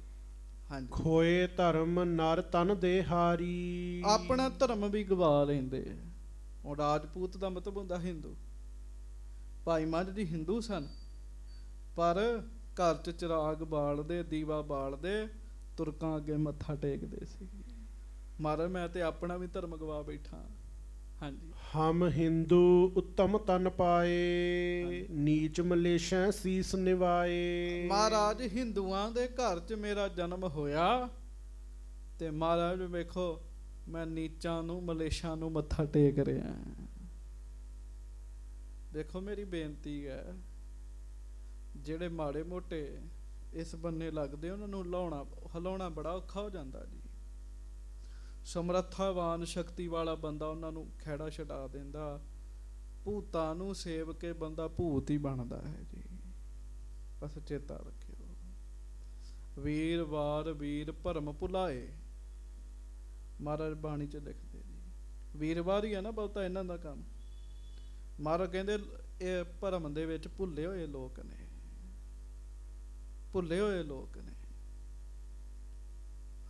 ਹਾਂਜੀ, ਖੋਏ ਧਰਮ ਨਰ ਤਨ ਦੇ ਹਾਰੀ। ਆਪਣਾ ਧਰਮ ਵੀ ਗਵਾ ਲੈਂਦੇ। ਹੁਣ ਰਾਜਪੂਤ ਦਾ ਮਤਲਬ ਹੁੰਦਾ ਹਿੰਦੂ। ਭਾਈ ਮੰਝ ਜੀ ਹਿੰਦੂ ਸਨ, ਪਰ ਘਰ 'ਚ ਚਿਰਾਗ ਬਾਲਦੇ, ਦੀਵਾ ਬਾਲਦੇ, ਤੁਰਕਾਂ ਅੱਗੇ ਮੱਥਾ ਟੇਕਦੇ ਸੀ। ਮਹਾਰਾਜ ਮੈਂ ਤੇ ਆਪਣਾ ਵੀ ਧਰਮ ਗਵਾ ਬੈਠਾ। ਹਾਂਜੀ, ਹਮ ਹਿੰਦੂ ਉੱਤਮ ਤਨ ਪਾਏ। ਨੀਚ ਮਲੇਸ਼ਾਂ ਸੀਸ ਨਿਵਾਏ। ਮਹਾਰਾਜ ਹਿੰਦੂਆਂ ਦੇ ਘਰ 'ਚ ਮੇਰਾ ਜਨਮ ਹੋਇਆ, ਤੇ ਮਹਾਰਾਜ ਵੇਖੋ ਮੈਂ ਨੀਚਾਂ ਨੂੰ, ਮਲੇਸ਼ਾਂ ਨੂੰ ਮੱਥਾ ਟੇਕ ਰਿਹਾ। ਦੇਖੋ ਮੇਰੀ ਬੇਨਤੀ ਹੈ, ਜਿਹੜੇ ਮਾੜੇ ਮੋਟੇ ਇਸ ਬੰਨੇ ਲੱਗਦੇ, ਉਹਨਾਂ ਨੂੰ ਹਿਲਾਉਣਾ ਬੜਾ ਔਖਾ ਹੋ ਜਾਂਦਾ ਜੀ। ਸਮਰੱਥਾਵਾਨ ਸ਼ਕਤੀ ਵਾਲਾ ਬੰਦਾ ਉਹਨਾਂ ਨੂੰ ਖਹਿੜਾ ਛਡਾ ਦਿੰਦਾ। ਭੂਤਾਂ ਨੂੰ ਸੇਵ ਕੇ ਬੰਦਾ ਭੂਤ ਹੀ ਬਣਦਾ ਹੈ ਜੀ, ਬਸ ਚੇਤਾ ਰੱਖਿਓ। ਵੀਰ ਵਾਰ ਵੀਰ ਭਰਮ ਭੁਲਾਏ। ਮਹਾਰਾਜ ਬਾਣੀ ਚ ਲਿਖਦੇ ਜੀ, ਵੀਰਵਾਰ ਹੀ ਆ ਨਾ ਬਹੁਤਾ ਇਹਨਾਂ ਦਾ ਕੰਮ। ਮਹਾਰਾਜ ਕਹਿੰਦੇ ਇਹ ਭਰਮ ਦੇ ਵਿੱਚ ਭੁੱਲੇ ਹੋਏ ਲੋਕ ਨੇ, ਭੁੱਲੇ ਹੋਏ ਲੋਕ ਨੇ।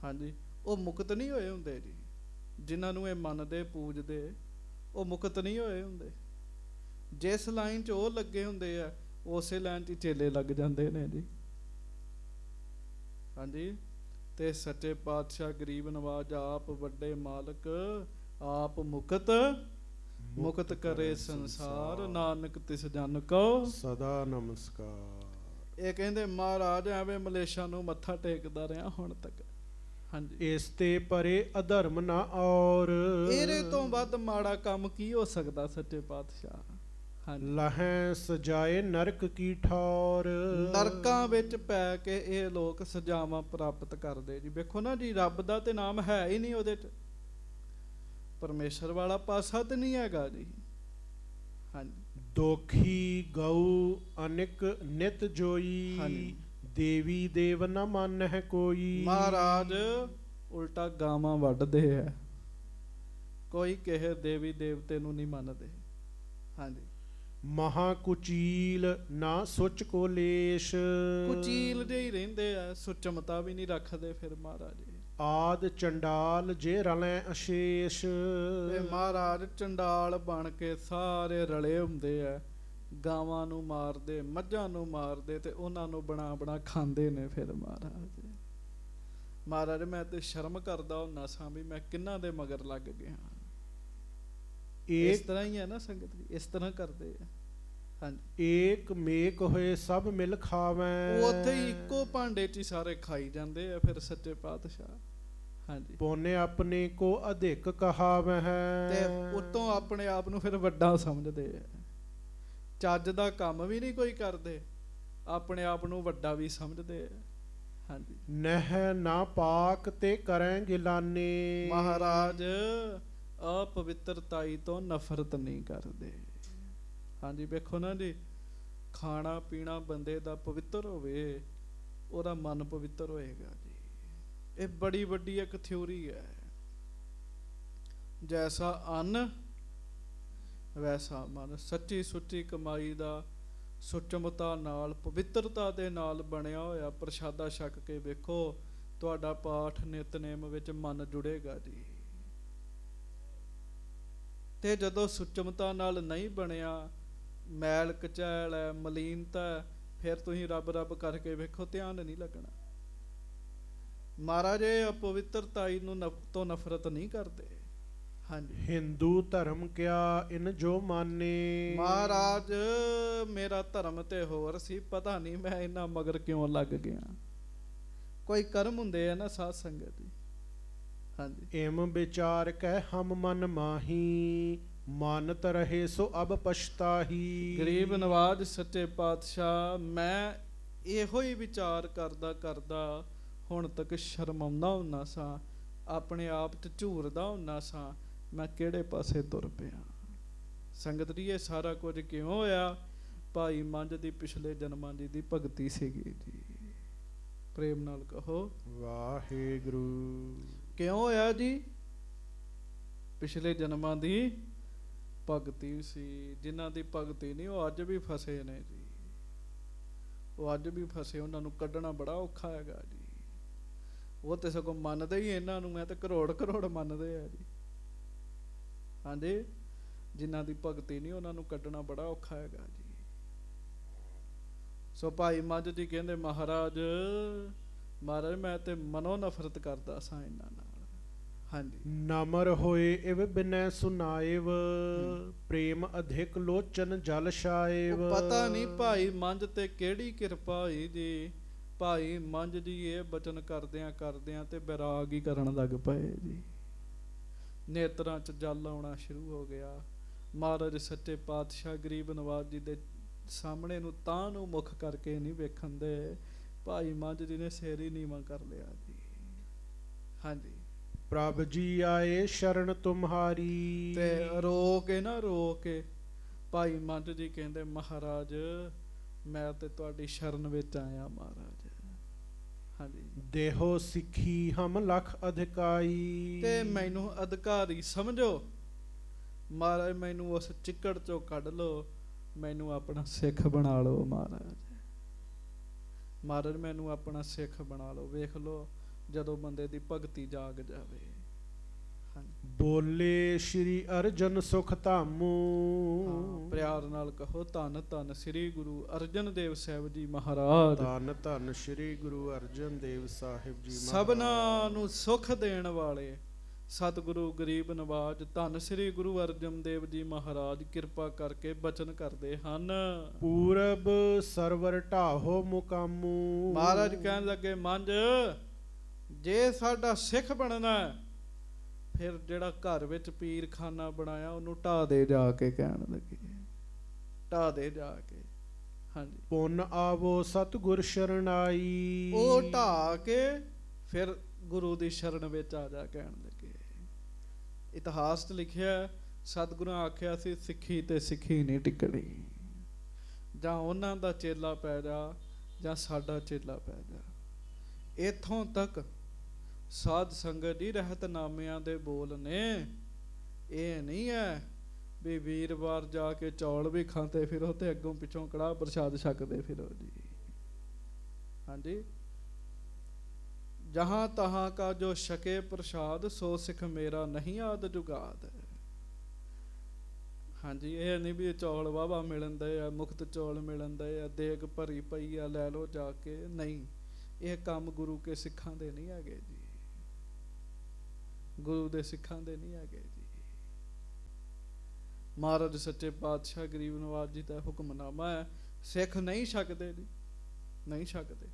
ਹਾਂਜੀ, ਉਹ ਮੁਕਤ ਨਹੀਂ ਹੋਏ ਹੁੰਦੇ ਜੀ। ਜਿਨ੍ਹਾਂ ਨੂੰ ਇਹ ਮੰਨਦੇ ਪੂਜਦੇ ਉਹ ਮੁਕਤ ਨਹੀਂ ਹੋਏ ਹੁੰਦੇ। ਜਿਸ ਲਾਈਨ 'ਚ ਉਹ ਲੱਗੇ ਹੁੰਦੇ ਆ ਉਸੇ ਲਾਈਨ 'ਚ ਹੀ ਚੇਲੇ ਲੱਗ ਜਾਂਦੇ ਨੇ ਜੀ। ਹਾਂਜੀ, ਤੇ ਸੱਚੇ ਪਾਤਸ਼ਾਹ ਗਰੀਬ ਨਵਾਜ ਆਪ ਵੱਡੇ ਮਾਲਕ, ਆਪ ਮੁਕਤ ਮੁਕਤ ਕਰੇ ਸੰਸਾਰ, ਨਾਨਕ ਤਿਸ ਜਨ ਕੋ ਸਦਾ ਨਮਸਕਾਰ। ਇਹ ਕਹਿੰਦੇ ਮਹਾਰਾਜ ਐਵੇਂ ਮਲੇਸ਼ਾ ਨੂੰ ਮੱਥਾ ਟੇਕਦਾ ਰਿਹਾ ਹੁਣ ਤੱਕ। ਹਾਂਜੀ, ਇਸ ਤੇ ਪਰੇ ਅਧਰਮ ਨਾ ਔਰ, ਇਹਦੇ ਤੋਂ ਵੱਧ ਮਾੜਾ ਕੰਮ ਕੀ ਹੋ ਸਕਦਾ ਸੱਚੇ ਪਾਤਸ਼ਾਹ। ਹਾਂਜੀ, ਲਹੈ ਸਜਾਏ ਨਰਕ ਕੀ ਠੌਰ। ਨਰਕਾਂ ਵਿੱਚ ਪੈ ਕੇ ਇਹ ਲੋਕ ਸਜ਼ਾਵਾਂ ਪ੍ਰਾਪਤ ਕਰਦੇ ਜੀ। ਵੇਖੋ ਨਾ ਜੀ, ਰੱਬ ਦਾ ਤੇ ਨਾਮ ਹੈ ਹੀ ਨਹੀਂ ਉਹਦੇ 'ਚ, ਪਰਮੇਸ਼ਰ ਵਾਲਾ ਪਾਸਾ ਤੇ ਨਹੀਂ ਹੈਗਾ ਜੀ। ਹਾਂਜੀ, ਦੋਖੀ ਗਊ ਅਨਿਕ ਨਿਤ ਜੋਈ, ਹਾਂਜੀ। ਦੇਵੀ ਦੇਵ ਨ ਮੰਨਹਿ ਕੋਈ। ਮਹਾਰਾਜ ਉਲਟਾ ਗਾਵਾਂ ਵੱਢਦੇ ਆ, ਕੋਈ ਕਿਸੇ ਦੇਵੀ ਦੇਵਤੇ ਨੂੰ ਨਹੀਂ ਮੰਨਦੇ। ਹਾਂਜੀ, ਮਹਾ ਕੁਚੀਲ ਨਾ ਸੁਚ ਕੋ ਲੇਸ਼। ਕੁਚੀਲ ਜਿਹੇ ਹੀ ਰਹਿੰਦੇ ਆ, ਸੁਚਮਤਾ ਵੀ ਨਹੀਂ ਰੱਖਦੇ ਫਿਰ ਮਹਾਰਾਜ। ਆਦ ਚੰਡਾਲ ਜੇ ਰਲੈ ਅਸ਼ੇਸ਼। ਤੇ ਮਹਾਰਾਜ ਚੰਡਾਲ ਬਣ ਕੇ ਸਾਰੇ ਰਲੇ ਹੁੰਦੇ ਆ, ਗਾਵਾਂ ਨੂੰ ਮਾਰਦੇ, ਮੱਝਾਂ ਨੂੰ ਮਾਰਦੇ ਤੇ ਉਹਨਾਂ ਨੂੰ ਬਣਾ ਬਣਾ ਖਾਂਦੇ ਨੇ ਫਿਰ ਮਹਾਰਾਜ। ਮਹਾਰਾਜ ਮੈਂ ਤੇ ਸ਼ਰਮ ਕਰਦਾ ਹੁੰਦਾ ਸਾਂ ਵੀ ਮੈਂ ਕਿੰਨਾਂ ਦੇ ਮਗਰ ਲੱਗ ਗਿਆ। ਇਸ ਤਰ੍ਹਾਂ ਹੀ ਹੈ ਨਾ ਸੰਗਤ ਜੀ, ਇਸ ਤਰ੍ਹਾਂ ਕਰਦੇ ਆ। ਹਾਂਜੀ, ਏਕ ਮੇਕ ਹੋਏ ਸਭ ਮਿਲ ਖਾਵੈ। ਉਹ ਉੱਥੇ ਹੀ ਇੱਕੋ ਭਾਂਡੇ 'ਚ ਹੀ ਸਾਰੇ ਖਾਈ ਜਾਂਦੇ ਆ ਫਿਰ ਸੱਚੇ ਪਾਤਸ਼ਾਹ। ਹਾਂਜੀ, ਪੋਨੇ ਆਪਣੇ ਕੋ ਅਧਿਕ ਕਹਾਵੈ। ਤੇ ਉਤੋਂ ਆਪਣੇ ਆਪ ਨੂੰ ਫਿਰ ਵੱਡਾ ਸਮਝਦੇ ਆ। ਚੱਜ ਦਾ ਕੰਮ ਵੀ ਨਹੀਂ ਕੋਈ ਕਰਦੇ, ਆਪਣੇ ਆਪ ਨੂੰ ਵੱਡਾ ਵੀ ਸਮਝਦੇ ਆ। ਹਾਂਜੀ, ਨਹਿ ਨਾ ਪਾਕ ਤੇ ਕਰੈ ਗਿਲਾਨੇ। ਮਹਾਰਾਜ ਅਪਵਿੱਤਰਤਾਈ ਤੋਂ ਨਫ਼ਰਤ ਨਹੀਂ ਕਰਦੇ। ਹਾਂਜੀ, ਵੇਖੋ ਨਾ ਜੀ, ਖਾਣਾ ਪੀਣਾ ਬੰਦੇ ਦਾ ਪਵਿੱਤਰ ਹੋਵੇ, ਉਹਦਾ ਮਨ ਪਵਿੱਤਰ ਹੋਏਗਾ ਜੀ। ਇਹ ਬੜੀ ਵੱਡੀ ਇੱਕ ਥਿਊਰੀ ਹੈ। ਜੈਸਾ ਅੰਨ ਵੈਸਾ ਮਨ। ਸੱਚੀ ਸੁੱਚੀ ਕਮਾਈ ਦਾ ਸੁਚਮਤਾ ਨਾਲ, ਪਵਿੱਤਰਤਾ ਦੇ ਨਾਲ ਬਣਿਆ ਹੋਇਆ ਪ੍ਰਸ਼ਾਦਾ ਛਕ ਕੇ ਵੇਖੋ, ਤੁਹਾਡਾ ਪਾਠ ਨਿਤਨੇਮ ਵਿੱਚ ਮਨ ਜੁੜੇਗਾ ਜੀ। ਤੇ ਜਦੋਂ ਸੁਚਮਤਾ ਨਾਲ ਨਹੀਂ ਬਣਿਆ, ਮੈਲ ਕਚੈਲ ਹੈ, ਮਲੀਨਤਾ ਹੈ, ਫਿਰ ਤੁਸੀਂ ਰੱਬ ਰੱਬ ਕਰਕੇ ਵੇਖੋ, ਧਿਆਨ ਨਹੀਂ ਲੱਗਣਾ। ਮਹਾਰਾਜ ਅਪਵਿੱਤਰਤਾਈ ਨੂੰ ਤੋਂ ਨਫ਼ਰਤ ਨਹੀਂ ਕਰਦੇ। ਹਾਂਜੀ, ਹਿੰਦੂ ਧਰਮ ਕਿਆ ਇਨ ਜੋ ਮਾਨੇ। ਮਹਾਰਾਜ ਮੇਰਾ ਧਰਮ ਤੇ ਹੋਰ ਸੀ, ਪਤਾ ਨਹੀਂ ਮੈਂ ਇਹਨਾਂ ਮਗਰ ਕਿਉਂ ਲੱਗ ਗਿਆ। ਕੋਈ ਕਰਮ ਹੁੰਦੇ ਆ ਨਾ ਸਾਧ ਸੰਗਤ ਜੀ। ਹਾਂਜੀ, ਏਮ ਵਿਚਾਰ ਕਹਿ ਹਮ ਮਨ ਮਾਹੀ, ਮਾਨਤ ਰਹੇ ਸੋ ਅਬ ਪਛਤਾਹੀ। ਗਰੀਬ ਨਵਾਜ ਸੱਚੇ ਪਾਤਸ਼ਾਹ, ਮੈਂ ਇਹੋ ਹੀ ਵਿਚਾਰ ਕਰਦਾ ਕਰਦਾ ਹੁਣ ਤੱਕ ਸ਼ਰਮਾਉਂਦਾ ਹੁੰਦਾ ਸਾਂ, ਆਪਣੇ ਆਪ 'ਚ ਝੂਰਦਾ ਹੁੰਦਾ ਸਾਂ, ਮੈਂ ਕਿਹੜੇ ਪਾਸੇ ਤੁਰ ਪਿਆ। ਸੰਗਤ ਜੀ, ਇਹ ਸਾਰਾ ਕੁਝ ਕਿਉਂ ਹੋਇਆ? ਭਾਈ ਮੰਝ ਦੀ ਪਿਛਲੇ ਜਨਮਾਂ ਦੀ ਭਗਤੀ ਸੀਗੀ ਜੀ। ਪ੍ਰੇਮ ਨਾਲ ਕਹੋ ਵਾਹਿਗੁਰੂ। ਕਿਉਂ ਹੋਇਆ ਜੀ? ਪਿਛਲੇ ਜਨਮਾਂ ਦੀ ਭਗਤੀ ਸੀ। ਜਿਨ੍ਹਾਂ ਦੀ ਭਗਤੀ ਨਹੀਂ, ਉਹ ਅੱਜ ਵੀ ਫਸੇ ਨੇ ਜੀ। ਉਹ ਅੱਜ ਵੀ ਫਸੇ, ਉਹਨਾਂ ਨੂੰ ਕੱਢਣਾ ਬੜਾ ਔਖਾ ਹੈਗਾ ਜੀ। ਉਹ ਤੇ ਸਗੋਂ ਮੰਨਦੇ ਹੀ ਇਹਨਾਂ ਨੂੰ ਹੈ, ਤੇ ਕਰੋੜ ਕਰੋੜ ਮੰਨਦੇ ਆ ਜੀ। ਹਾਂਜੀ, ਜਿਨ੍ਹਾਂ ਦੀ ਭਗਤੀ ਨਹੀਂ, ਉਹਨਾਂ ਨੂੰ ਕੱਢਣਾ ਬੜਾ ਔਖਾ ਹੈਗਾ ਜੀ। ਸੋ ਭਾਈ ਮੱਝ ਜੀ ਕਹਿੰਦੇ, ਮਹਾਰਾਜ ਮੈਂ ਤੇ ਮਨੋਂ ਨਫ਼ਰਤ ਕਰਦਾ ਸਾਂ ਇਹਨਾਂ ਨਾਲ। ਹਾਂਜੀ, ਨਮਰ ਹੋਏ ਇਵ ਬਿਨੈ ਸੁਨਾਇਵ, ਪ੍ਰੇਮ ਅਧਿਕ ਲੋਚਨ ਜਲ ਛਾਇਵ। ਪਤਾ ਨਹੀਂ ਭਾਈ ਮੰਝ ਤੇ ਕਿਹੜੀ ਕਿਰਪਾ ਹੋਈ ਜੀ। ਭਾਈ ਮੰਝ ਜੀ ਇਹ ਬਚਨ ਕਰਦਿਆਂ ਕਰਦਿਆਂ ਤੇ ਬੈਰਾਗ ਹੀ ਕਰਨ ਲੱਗ ਪਏ ਜੀ। ਨੇਤਰਾਂ 'ਚ ਜਲ ਆਉਣਾ ਸ਼ੁਰੂ ਹੋ ਗਿਆ। ਮਹਾਰਾਜ ਸੱਚੇ ਪਾਤਸ਼ਾਹ ਗਰੀਬ ਨਵਾਜ ਜੀ ਦੇ ਸਾਹਮਣੇ ਨੂੰ ਤਾਂ ਨੂੰ ਮੁੱਖ ਕਰਕੇ ਨਹੀਂ ਵੇਖਣ ਦੇ। ਭਾਈ ਮੰਝ ਜੀ ਨੇ ਸਿਰ ਹੀ ਨੀਵਾਂ ਕਰ ਲਿਆ ਜੀ। ਹਾਂਜੀ, ਪ੍ਰਭ ਜੀ ਆਏ ਸ਼ਰਨ ਤੁਮਹਾਰੀ। ਤੇ ਰੋ ਕੇ ਭਾਈ ਮੰਝ ਜੀ ਕਹਿੰਦੇ, ਮਹਾਰਾਜ ਮੈਂ ਤੇ ਤੁਹਾਡੀ ਸ਼ਰਨ ਵਿੱਚ ਆਇਆ ਮਹਾਰਾਜ। ਹਾਂਜੀ ਦੇਹੋ ਸਿੱਖੀ ਹਮ ਲਖ ਅਧਿਕਾਈ। ਤੇ ਮੈਨੂੰ ਅਧਿਕਾਰੀ ਸਮਝੋ ਮਹਾਰਾਜ, ਮੈਨੂੰ ਉਸ ਚਿੱਕੜ ਚੋਂ ਕੱਢ ਲਓ, ਮੈਨੂੰ ਆਪਣਾ ਸਿੱਖ ਬਣਾ ਲਓ ਮਹਾਰਾਜ। ਮਹਾਰਾਜ ਮੈਨੂੰ ਆਪਣਾ ਸਿੱਖ ਬਣਾ ਲਓ। ਵੇਖ ਲਓ ਜਦੋਂ ਬੰਦੇ ਦੀ ਭਗਤੀ ਜਾਗ ਜਾਵੇ। ਹਾਂਜੀ ਬੋਲੇ ਸ਼੍ਰੀ ਅਰਜਨ ਸੁਖ ਧਾਮੂ। ਹਾਂ, ਪਿਆਰ ਨਾਲ ਕਹੋ ਧੰਨ ਧੰਨ ਸ੍ਰੀ ਗੁਰੂ ਅਰਜਨ ਦੇਵ ਸਾਹਿਬ ਜੀ ਮਹਾਰਾਜ। ਧੰਨ ਧੰਨ ਸ੍ਰੀ ਗੁਰੂ ਅਰਜਨ ਦੇਵ ਸਾਹਿਬ ਜੀ ਸਭਨਾਂ ਨੂੰ ਸੁਖ ਦੇਣ ਵਾਲੇ ਸਤਿਗੁਰੂ ਗਰੀਬ ਨਵਾਜ ਧੰਨ ਸ੍ਰੀ ਗੁਰੂ ਅਰਜਨ ਦੇਵ ਜੀ ਮਹਾਰਾਜ ਕਿਰਪਾ ਕਰਕੇ ਬਚਨ ਕਰਦੇ ਹਨ। ਪੂਰਬ ਸਰਵਰ ਢਾਹੋ ਮੁਕਾਮੂ। ਮਹਾਰਾਜ ਕਹਿਣ ਲੱਗੇ, ਮੰਝ ਜੇ ਸਾਡਾ ਸਿੱਖ ਬਣਨਾ ਫਿਰ ਜਿਹੜਾ ਘਰ ਵਿੱਚ ਪੀਰਖਾਨਾ ਬਣਾਇਆ ਉਹਨੂੰ ਢਾਹ ਦੇ ਜਾ ਕੇ। ਕਹਿਣ ਲੱਗੇ ਢਾਹ ਦੇ ਜਾ ਕੇ। ਹਾਂਜੀ ਪੁੰਨ ਆਵੋ ਸਤਿਗੁਰ ਸ਼ਰਨਾਈ। ਉਹ ਢਾਹ ਕੇ ਫਿਰ ਗੁਰੂ ਦੀ ਸ਼ਰਨ ਵਿੱਚ ਆ ਜਾ। ਕਹਿਣ ਲੱਗੇ ਇਤਿਹਾਸ 'ਚ ਲਿਖਿਆ ਸਤਿਗੁਰਾਂ ਆਖਿਆ ਸੀ ਸਿੱਖੀ ਤੇ ਸਿੱਖੀ ਨਹੀਂ ਟਿਕਣੀ, ਜਾਂ ਉਹਨਾਂ ਦਾ ਚੇਲਾ ਪੈ ਜਾ ਜਾਂ ਸਾਡਾ ਚੇਲਾ ਪੈ ਜਾ। ਇੱਥੋਂ ਤੱਕ ਸਾਧ ਸੰਗਤ ਦੀ ਰਹਿਤਨਾਮਿਆਂ ਦੇ ਬੋਲ ਨੇ। ਇਹ ਨਹੀਂ ਹੈ ਵੀ ਵੀਰਵਾਰ ਜਾ ਕੇ ਚੌਲ ਵੀ ਖਾਂਦੇ ਫਿਰੋ ਤੇ ਅੱਗੋਂ ਪਿੱਛੋਂ ਕੜਾਹ ਪ੍ਰਸ਼ਾਦ ਛਕਦੇ ਫਿਰੋ ਜੀ। ਹਾਂਜੀ ਜਹਾਂ ਤਹਾਂ ਕਾ ਜੋ ਛਕੇ ਪ੍ਰਸ਼ਾਦ ਸੋ ਸਿੱਖ ਮੇਰਾ ਨਹੀਂ ਆਦ ਜੁਗਾਦ। ਹਾਂਜੀ ਇਹ ਨਹੀਂ ਵੀ ਚੌਲ ਵਾਹਵਾ ਮਿਲਣ ਦੇ ਆ, ਮੁਕਤ ਚੌਲ ਮਿਲਣ ਦੇ ਆ, ਦੇਗ ਭਰੀ ਪਈ ਆ ਲੈ ਲਓ ਜਾ ਕੇ। ਨਹੀਂ, ਇਹ ਕੰਮ ਗੁਰੂ ਕੇ ਸਿੱਖਾਂ ਦੇ ਨਹੀਂ ਹੈਗੇ ਜੀ, ਗੁਰੂ ਦੇ ਸਿੱਖਾਂ ਦੇ ਨਹੀਂ ਹੈਗੇ ਜੀ। ਮਹਾਰਾਜ ਸੱਚੇ ਪਾਤਸ਼ਾਹ ਗਰੀਬ ਨਵਾਜ ਜੀ ਦਾ ਹੁਕਮਨਾਮਾ ਹੈ, ਸਿੱਖ ਨਹੀਂ ਛਕਦੇ ਜੀ, ਨਹੀਂ ਛਕਦੇ।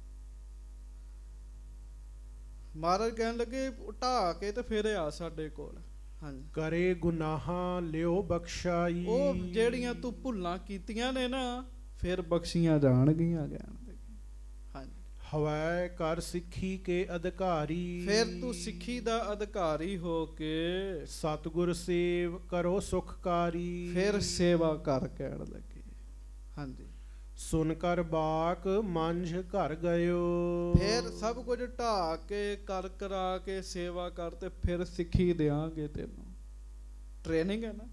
ਮਹਾਰਾਜ ਕਹਿਣ ਲੱਗੇ ਢਾਹ ਕੇ ਤੇ ਫਿਰ ਆ ਸਾਡੇ ਕੋਲ। ਹਾਂਜੀ ਕਰੇ ਗੁਨਾਹਾਂ ਲਿਓ ਬਖਸ਼ਾਈ। ਉਹ ਜਿਹੜੀਆਂ ਤੂੰ ਭੁੱਲਾਂ ਕੀਤੀਆਂ ਨੇ ਨਾ ਫਿਰ ਬਖਸ਼ੀਆਂ ਜਾਣਗੀਆਂ। ਗਿਆਨ ਦੇ ਹਾਂਜੀ ਹਵੈ ਕਰ ਸਿੱਖੀ ਕੇ ਅਧਿਕਾਰੀ। ਫਿਰ ਤੂੰ ਸਿੱਖੀ ਦਾ ਅਧਿਕਾਰੀ ਹੋ ਕੇ ਸਤਿਗੁਰ ਸੇਵ ਕਰੋ ਸੁਖਕਾਰੀ। ਫਿਰ ਸੇਵਾ ਕਰ। ਕਹਿਣ ਲੱਗੇ ਹਾਂਜੀ ਸੁਨ ਕਰ ਬਾਕ ਮੰਝ ਘਰ ਗਇਓ। ਫਿਰ ਸਭ ਕੁਝ ਢਾਹ ਕੇ ਕਰ ਕਰਾ ਕੇ ਸੇਵਾ ਕਰ ਤੇ ਫਿਰ ਸਿੱਖੀ ਦਿਆਂਗੇ ਤੈਨੂੰ। ਟ੍ਰੇਨਿੰਗ ਹੈ ਨਾ।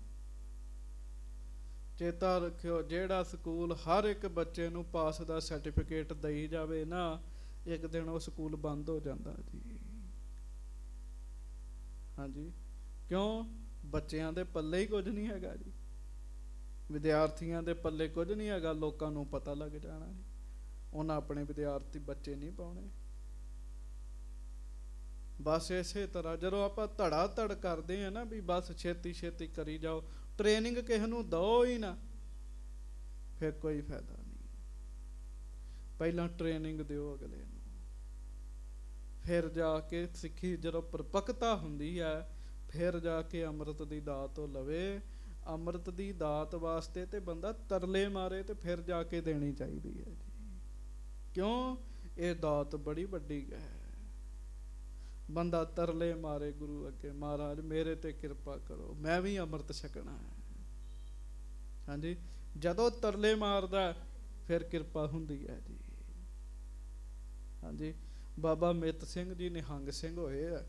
ਚੇਤਾ ਰੱਖਿਓ ਜਿਹੜਾ ਸਕੂਲ ਹਰ ਇੱਕ ਬੱਚੇ ਨੂੰ ਪਾਸ ਦਾ ਸਰਟੀਫਿਕੇਟ ਦਈ ਜਾਵੇ ਨਾ, ਇੱਕ ਦਿਨ ਉਹ ਸਕੂਲ ਬੰਦ ਹੋ ਜਾਂਦਾ ਜੀ। ਹਾਂਜੀ ਕਿਉਂ? ਬੱਚਿਆਂ ਦੇ ਪੱਲੇ ਹੀ ਕੁਝ ਨਹੀਂ ਹੈਗਾ ਜੀ, ਵਿਦਿਆਰਥੀਆਂ ਦੇ ਪੱਲੇ ਕੁਝ ਨਹੀਂ ਹੈਗਾ। ਲੋਕਾਂ ਨੂੰ ਪਤਾ ਲੱਗ ਜਾਣਾ ਜੀ, ਉਹਨਾਂ ਆਪਣੇ ਵਿਦਿਆਰਥੀ ਬੱਚੇ ਨਹੀਂ ਪਾਉਣੇ। ਬਸ ਇਸੇ ਤਰ੍ਹਾਂ ਜਦੋਂ ਆਪਾਂ ਧੜਾ ਧੜ ਕਰਦੇ ਆ ਨਾ ਵੀ ਬਸ ਛੇਤੀ ਛੇਤੀ ਕਰੀ ਜਾਓ, ਟ੍ਰੇਨਿੰਗ ਕਿਸੇ ਨੂੰ ਦਿਓ ਹੀ ਨਾ, ਫਿਰ ਕੋਈ ਫਾਇਦਾ ਨਹੀਂ। ਪਹਿਲਾਂ ਟ੍ਰੇਨਿੰਗ ਦਿਓ ਅਗਲੇ ਨੂੰ, ਫਿਰ ਜਾ ਕੇ ਸਿੱਖੀ ਜਦੋਂ ਪਰਪੱਕਤਾ ਹੁੰਦੀ ਹੈ ਫਿਰ ਜਾ ਕੇ ਅੰਮ੍ਰਿਤ ਦੀ ਦਾਤ ਉਹ ਲਵੇ। ਅੰਮ੍ਰਿਤ ਦੀ ਦਾਤ ਵਾਸਤੇ ਤੇ ਬੰਦਾ ਤਰਲੇ ਮਾਰੇ ਤੇ ਫਿਰ ਜਾ ਕੇ ਦੇਣੀ ਚਾਹੀਦੀ ਹੈ ਜੀ। ਕਿਉਂ? ਇਹ ਦਾਤ ਬੜੀ ਵੱਡੀ ਹੈ। ਬੰਦਾ ਤਰਲੇ ਮਾਰੇ ਗੁਰੂ ਅੱਗੇ, ਮਹਾਰਾਜ ਮੇਰੇ ਤੇ ਕਿਰਪਾ ਕਰੋ, ਮੈਂ ਵੀ ਅੰਮ੍ਰਿਤ ਛਕਣਾ ਹੈ। ਹਾਂਜੀ ਜਦੋਂ ਤਰਲੇ ਮਾਰਦਾ ਫਿਰ ਕਿਰਪਾ ਹੁੰਦੀ ਹੈ ਜੀ। ਹਾਂਜੀ ਬਾਬਾ ਮਿੱਤ ਸਿੰਘ ਜੀ ਨਿਹੰਗ ਸਿੰਘ ਹੋਏ ਆ,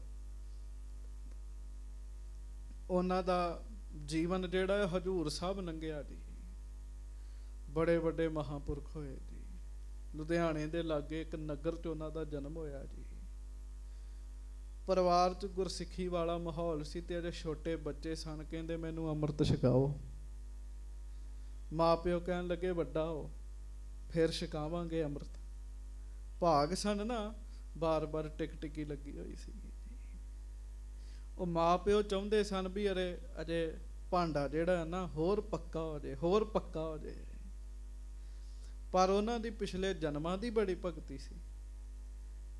ਉਹਨਾਂ ਦਾ ਜੀਵਨ ਜਿਹੜਾ ਹਜੂਰ ਸਾਹਿਬ ਲੰਘਿਆ ਜੀ। ਬੜੇ ਵੱਡੇ ਮਹਾਂਪੁਰਖ ਹੋਏ ਜੀ। ਲੁਧਿਆਣੇ ਦੇ ਲਾਗੇ ਇੱਕ ਨਗਰ 'ਚ ਉਹਨਾਂ ਦਾ ਜਨਮ ਹੋਇਆ ਜੀ। ਪਰਿਵਾਰ 'ਚ ਗੁਰਸਿੱਖੀ ਵਾਲਾ ਮਾਹੌਲ ਸੀ ਤੇ ਅਜੇ ਛੋਟੇ ਬੱਚੇ ਸਨ। ਕਹਿੰਦੇ ਮੈਨੂੰ ਅੰਮ੍ਰਿਤ ਛਕਾਓ। ਮਾਂ ਪਿਓ ਕਹਿਣ ਲੱਗੇ ਵੱਡਾ ਹੋ ਫਿਰ ਛਕਾਵਾਂਗੇ ਅੰਮ੍ਰਿਤ। ਭਾਗ ਸਨ ਨਾ, ਬਾਰ-ਬਾਰ ਟਿਕੀ ਲੱਗੀ ਹੋਈ ਸੀ। ਉਹ ਮਾਂ ਪਿਓ ਚਾਹੁੰਦੇ ਸਨ ਵੀ ਅਜੇ ਭਾਂਡਾ ਜਿਹੜਾ ਨਾ ਹੋਰ ਪੱਕਾ ਹੋ ਜਾਏ, ਹੋਰ ਪੱਕਾ ਹੋ ਜਾਏ। ਪਰ ਉਹਨਾਂ ਦੀ ਪਿਛਲੇ ਜਨਮਾਂ ਦੀ ਬੜੀ ਭਗਤੀ ਸੀ।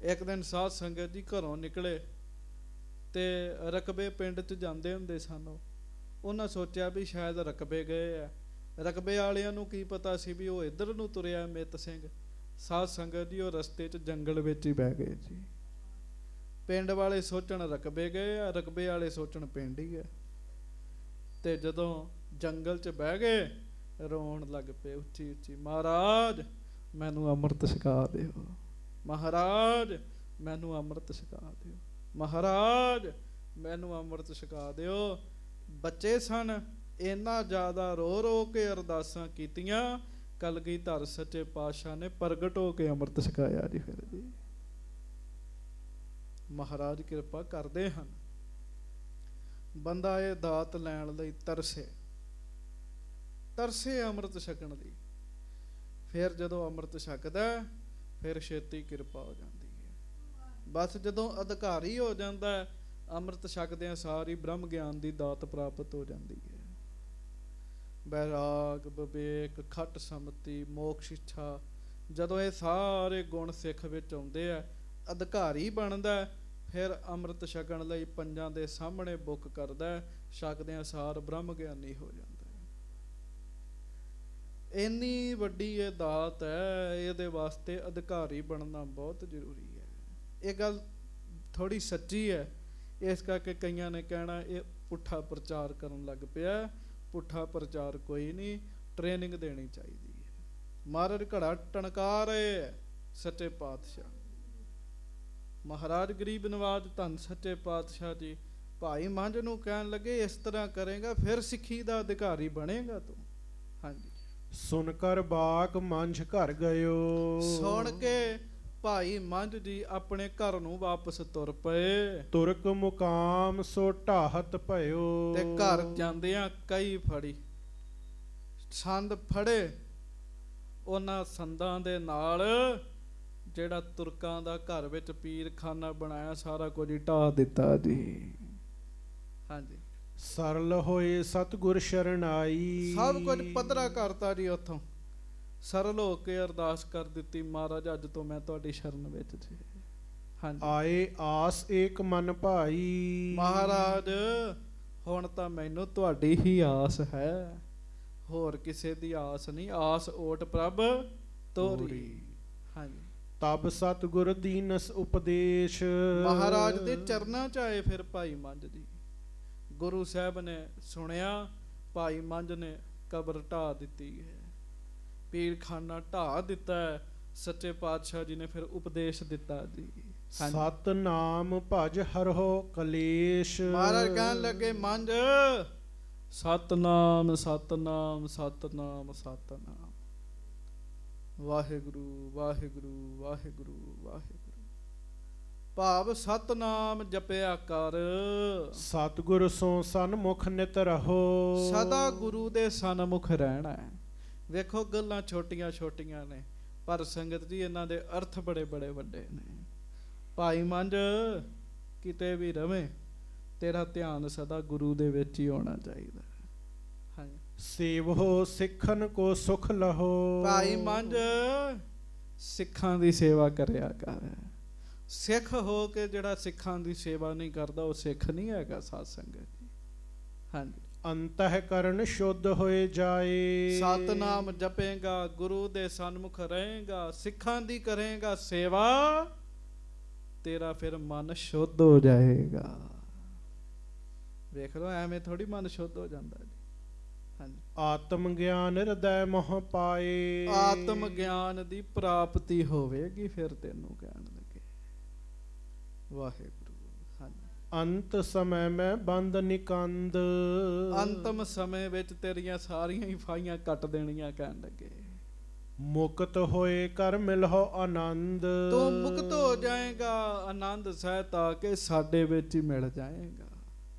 ਇੱਕ ਦਿਨ ਸਾਧ ਸੰਗਤ ਜੀ ਘਰੋਂ ਨਿਕਲੇ ਤੇ ਰਕਬੇ ਪਿੰਡ 'ਚ ਜਾਂਦੇ ਹੁੰਦੇ ਸਨ। ਉਹਨਾਂ ਸੋਚਿਆ ਵੀ ਸ਼ਾਇਦ ਰਕਬੇ ਗਏ ਆ। ਰਕਬੇ ਵਾਲਿਆਂ ਨੂੰ ਕੀ ਪਤਾ ਸੀ ਵੀ ਉਹ ਇੱਧਰ ਨੂੰ ਤੁਰਿਆ ਮਿੱਤ ਸਿੰਘ। ਸਾਧ ਸੰਗਤ ਜੀ ਉਹ ਰਸਤੇ 'ਚ ਜੰਗਲ ਵਿੱਚ ਹੀ ਬਹਿ ਗਏ ਜੀ। ਪਿੰਡ ਵਾਲੇ ਸੋਚਣ ਰਕਬੇ ਗਏ ਆ, ਰਕਬੇ ਵਾਲੇ ਸੋਚਣ ਪਿੰਡ ਹੀ ਹੈ। ਤੇ ਜਦੋਂ ਜੰਗਲ 'ਚ ਬਹਿ ਗਏ ਰੋਣ ਲੱਗ ਪਏ ਉੱਚੀ ਉੱਚੀ, ਮਹਾਰਾਜ ਮੈਨੂੰ ਅੰਮ੍ਰਿਤ ਛਕਾ ਦਿਓ, ਮਹਾਰਾਜ ਮੈਨੂੰ ਅੰਮ੍ਰਿਤ ਛਕਾ ਦਿਓ। ਮਹਾਰਾਜ ਮੈਨੂੰ ਅੰਮ੍ਰਿਤ ਛਕਾ ਦਿਓ। ਬੱਚੇ ਸਨ, ਇੰਨਾ ਜ਼ਿਆਦਾ ਰੋ ਰੋ ਕੇ ਅਰਦਾਸਾਂ ਕੀਤੀਆਂ, ਕਲਗੀਧਰ ਸੱਚੇ ਪਾਤਸ਼ਾਹ ਨੇ ਪ੍ਰਗਟ ਹੋ ਕੇ ਅੰਮ੍ਰਿਤ ਛਕਾਇਆ ਜੀ। ਫਿਰ ਜੀ ਮਹਾਰਾਜ ਕਿਰਪਾ ਕਰਦੇ ਹਨ। ਬੰਦਾ ਇਹ ਦਾਤ ਲੈਣ ਲਈ ਤਰਸੇ ਅੰਮ੍ਰਿਤ ਛਕਣ ਦੀ। ਫਿਰ ਜਦੋਂ ਅੰਮ੍ਰਿਤ ਛਕਦਾ ਫਿਰ ਛੇਤੀ ਕਿਰਪਾ ਹੋ ਜਾਂਦੀ ਹੈ। ਬਸ ਜਦੋਂ ਅਧਿਕਾਰੀ ਹੋ ਜਾਂਦਾ ਅੰਮ੍ਰਿਤ ਛਕਦਿਆਂ ਸਾਰੀ ਬ੍ਰਹਮ ਗਿਆਨ ਦੀ ਦਾਤ ਪ੍ਰਾਪਤ ਹੋ ਜਾਂਦੀ ਹੈ। ਬੈਰਾਗ, ਵਿਵੇਕ, ਖੱਟ ਸਮਤੀ, ਮੋਕਸ਼ ਇੱਛਾ, ਜਦੋਂ ਇਹ ਸਾਰੇ ਗੁਣ ਸਿੱਖ ਵਿੱਚ ਆਉਂਦੇ ਆ, ਅਧਿਕਾਰੀ ਬਣਦਾ, ਫਿਰ ਅੰਮ੍ਰਿਤ ਛਕਣ ਲਈ ਪੰਜਾਂ ਦੇ ਸਾਹਮਣੇ ਬੁੱਕ ਕਰਦਾ, ਛਕਦਿਆਂ ਸਾਰ ਬ੍ਰਹਮ ਗਿਆਨੀ ਹੋ ਜਾਂਦਾ। ਇੰਨੀ ਵੱਡੀ ਇਹ ਦਾਤ ਹੈ, ਇਹਦੇ ਵਾਸਤੇ ਅਧਿਕਾਰੀ ਬਣਨਾ ਬਹੁਤ ਜ਼ਰੂਰੀ ਹੈ। ਇਹ ਗੱਲ ਥੋੜੀ ਸੱਚੀ ਹੈ। ਇਸ ਕਰਕੇ ਕਈਆਂ ਨੇ ਕਹਿਣਾ ਇਹ ਪੁੱਠਾ ਪ੍ਰਚਾਰ ਕਰਨ ਲੱਗ ਪਿਆ। ਪੁੱਠਾ ਪ੍ਰਚਾਰ ਕੋਈ ਨਹੀਂ, ਟ੍ਰੇਨਿੰਗ ਦੇਣੀ ਚਾਹੀਦੀ ਹੈ। ਮਹਾਰਾਜ ਘੜਾ ਟਣਕਾ ਰਹੇ ਹੈ ਸੱਚੇ ਪਾਤਸ਼ਾਹ। ਮਹਾਰਾਜ ਗਰੀਬ ਨਵਾਜ ਧੰਨ ਸੱਚੇ ਪਾਤਸ਼ਾਹ ਜੀ ਭਾਈ ਮੰਝ ਨੂੰ ਕਹਿਣ ਲੱਗੇ, ਇਸ ਤਰ੍ਹਾਂ ਕਰੇਗਾ ਫਿਰ ਸਿੱਖੀ ਦਾ ਅਧਿਕਾਰੀ ਬਣੇਗਾ ਤੂੰ। ਹਾਂਜੀ, ਸੁਣ ਕਰ ਬਾਕ ਮੰਝ ਘਰ ਗਇਓ। ਸੁਣ ਕੇ ਭਾਈ ਮੰਝ ਜੀ ਆਪਣੇ ਘਰ ਨੂੰ ਵਾਪਸ ਤੁਰ ਪਏ। ਤੁਰਕ ਮੁਕਾਮ ਸੋ ਢਾਹਤ ਭਇਓ। ਤੇ ਘਰ ਜਾਂਦਿਆਂ ਕਈ ਫੜੀ ਸੰਦ ਫੜੇ, ਉਹਨਾਂ ਸੰਦਾਂ ਦੇ ਨਾਲ ਜਿਹੜਾ ਤੁਰਕਾਂ ਦਾ ਘਰ ਵਿੱਚ ਪੀਰਖਾਨਾ ਬਣਾਇਆ ਸਾਰਾ ਕੁਝ ਹੀ ਢਾਹ ਦਿੱਤਾ ਜੀ। ਹਾਂਜੀ, ਸਰਲ ਹੋਏ ਸਤਿਗੁਰ ਸ਼ਰਨਾਈ। ਸਭ ਕੁਝ ਪੱਧਰਾ ਕਰਤਾ ਜੀ। ਉੱਥੋਂ ਸਰਲ ਹੋ ਕੇ ਅਰਦਾਸ ਕਰ ਦਿੱਤੀ, ਮਹਾਰਾਜ ਅੱਜ ਤੋਂ ਮੈਂ ਤੁਹਾਡੀ ਸ਼ਰਨ ਵਿੱਚ ਜੀ। ਹਾਂਜੀ, ਆਏ ਆਸ ਏਕ ਮਨ ਭਾਈ। ਮਹਾਰਾਜ ਹੁਣ ਤਾਂ ਮੈਨੂੰ ਤੁਹਾਡੀ ਹੀ ਆਸ ਹੈ, ਹੋਰ ਕਿਸੇ ਦੀ ਆਸ ਨਹੀਂ। ਆਸ ਓਟ ਪ੍ਰਭ ਤੋਰੀ। ਹਾਂਜੀ, ਤਬ ਸਤਿਗੁਰ ਦੀਨਸ ਉਪਦੇਸ਼। ਮਹਾਰਾਜ ਦੇ ਚਰਨਾਂ ਚ ਆਏ ਫਿਰ ਭਾਈ ਮੰਝ ਜੀ। ਗੁਰੂ ਸਾਹਿਬ ਨੇ ਸੁਣਿਆ, ਭਾਈ ਮੰਝ ਨੇ ਕਬਰ ਢਾਹ ਦਿੱਤੀ ਹੈ, ਪੀਰਖਾਨਾ ਢਾਹ ਦਿੱਤਾ ਹੈ। ਸੱਚੇ ਪਾਤਸ਼ਾਹ ਜੀ ਨੇ ਫਿਰ ਉਪਦੇਸ਼ ਦਿੱਤਾ ਜੀ। ਸਤਨਾਮ ਭਜ ਹਰਹੁ ਕਲੇਸ਼। ਮਹਾਰਾਜ ਕਹਿਣ ਲੱਗੇ, ਮੰਝ ਸਤਨਾਮ ਸਤਨਾਮ ਸਤਨਾਮ ਸਤਨਾਮ, ਵਾਹਿਗੁਰੂ ਵਾਹਿਗੁਰੂ ਵਾਹਿਗੁਰੂ ਵਾਹਿਗੁਰੂ। ਭਾਵ ਸਤਨਾਮ ਜਪਿਆ ਕਰ। ਸਤਿਗੁਰ ਸੋ ਸਨਮੁਖ ਨਿਤ ਰਹੋ। ਸਦਾ ਗੁਰੂ ਦੇ ਸਨਮੁਖ ਰਹਿਣਾ ਹੈ। ਵੇਖੋ ਗੱਲਾਂ ਛੋਟੀਆਂ ਛੋਟੀਆਂ ਨੇ, ਪਰ ਸੰਗਤ ਜੀ ਇਹਨਾਂ ਦੇ ਅਰਥ ਬੜੇ ਬੜੇ ਵੱਡੇ ਨੇ। ਭਾਈ ਮੰਝ ਕਿਤੇ ਵੀ ਰਵੇਂ, ਤੇਰਾ ਧਿਆਨ ਸਦਾ ਗੁਰੂ ਦੇ ਵਿੱਚ ਹੀ ਹੋਣਾ ਚਾਹੀਦਾ। ਹਾਂਜੀ, ਸੇਵੋ ਸਿੱਖਨ ਕੋ ਸੁਖ ਲਹੋ। ਭਾਈ ਮੰਝ ਸਿੱਖਾਂ ਦੀ ਸੇਵਾ ਕਰਿਆ ਕਰ। ਸਿੱਖ ਹੋ ਕੇ ਜਿਹੜਾ ਸਿੱਖਾਂ ਦੀ ਸੇਵਾ ਨਹੀਂ ਕਰਦਾ ਉਹ ਸਿੱਖ ਨਹੀਂ ਹੈਗਾ ਸਾਧ ਸੰਗਤ ਜੀ। ਹਾਂਜੀ, ਅੰਤఃਕਰਨ ਸ਼ੁੱਧ ਹੋਏ ਜਾਏ। ਸਤਨਾਮ ਜਪੇਗਾ, ਗੁਰੂ ਦੇ ਸਨਮੁਖ ਰਹੇਗਾ, ਸਿੱਖਾਂ ਦੀ ਕਰੇਗਾ ਸੇਵਾ, ਤੇਰਾ ਫਿਰ ਮਨ ਸ਼ੁੱਧ ਹੋ ਜਾਏਗਾ। ਵੇਖ ਲਓ ਐਵੇਂ ਥੋੜੀ ਮਨ ਸ਼ੁੱਧ ਹੋ ਜਾਂਦਾ ਜੀ। ਹਾਂਜੀ, ਆਤਮ ਗਿਆਨ ਹਿਰਦੈ ਮੋਹ ਪਾਏ। ਆਤਮ ਗਿਆਨ ਦੀ ਪ੍ਰਾਪਤੀ ਹੋਵੇਗੀ ਫਿਰ ਤੈਨੂੰ ਕਹਿਣ ਲੱਗੇ ਵਾਹਿਗੁਰੂ। ਹਾਂਜੀ, ਅੰਤ ਸਮੇਂ ਮੈਂ ਬੰਦ ਨਿਕੰਦ। ਅੰਤਮ ਸਮੇਂ ਵਿੱਚ ਤੇਰੀਆਂ ਸਾਰੀਆਂ ਹੀ ਫਾਈਆਂ ਕੱਟ ਦੇਣੀਆਂ ਕਹਿਣ ਲੱਗੇ। ਮੁਕਤ ਹੋਏ ਕਰ ਮਿਲਹੁ ਆਨੰਦ। ਤੂੰ ਮੁਕਤ ਹੋ ਜਾਏਗਾ, ਆਨੰਦ ਸਹਿਤ ਆ ਕੇ ਸਾਡੇ ਵਿੱਚ ਹੀ ਮਿਲ ਜਾਏਗਾ।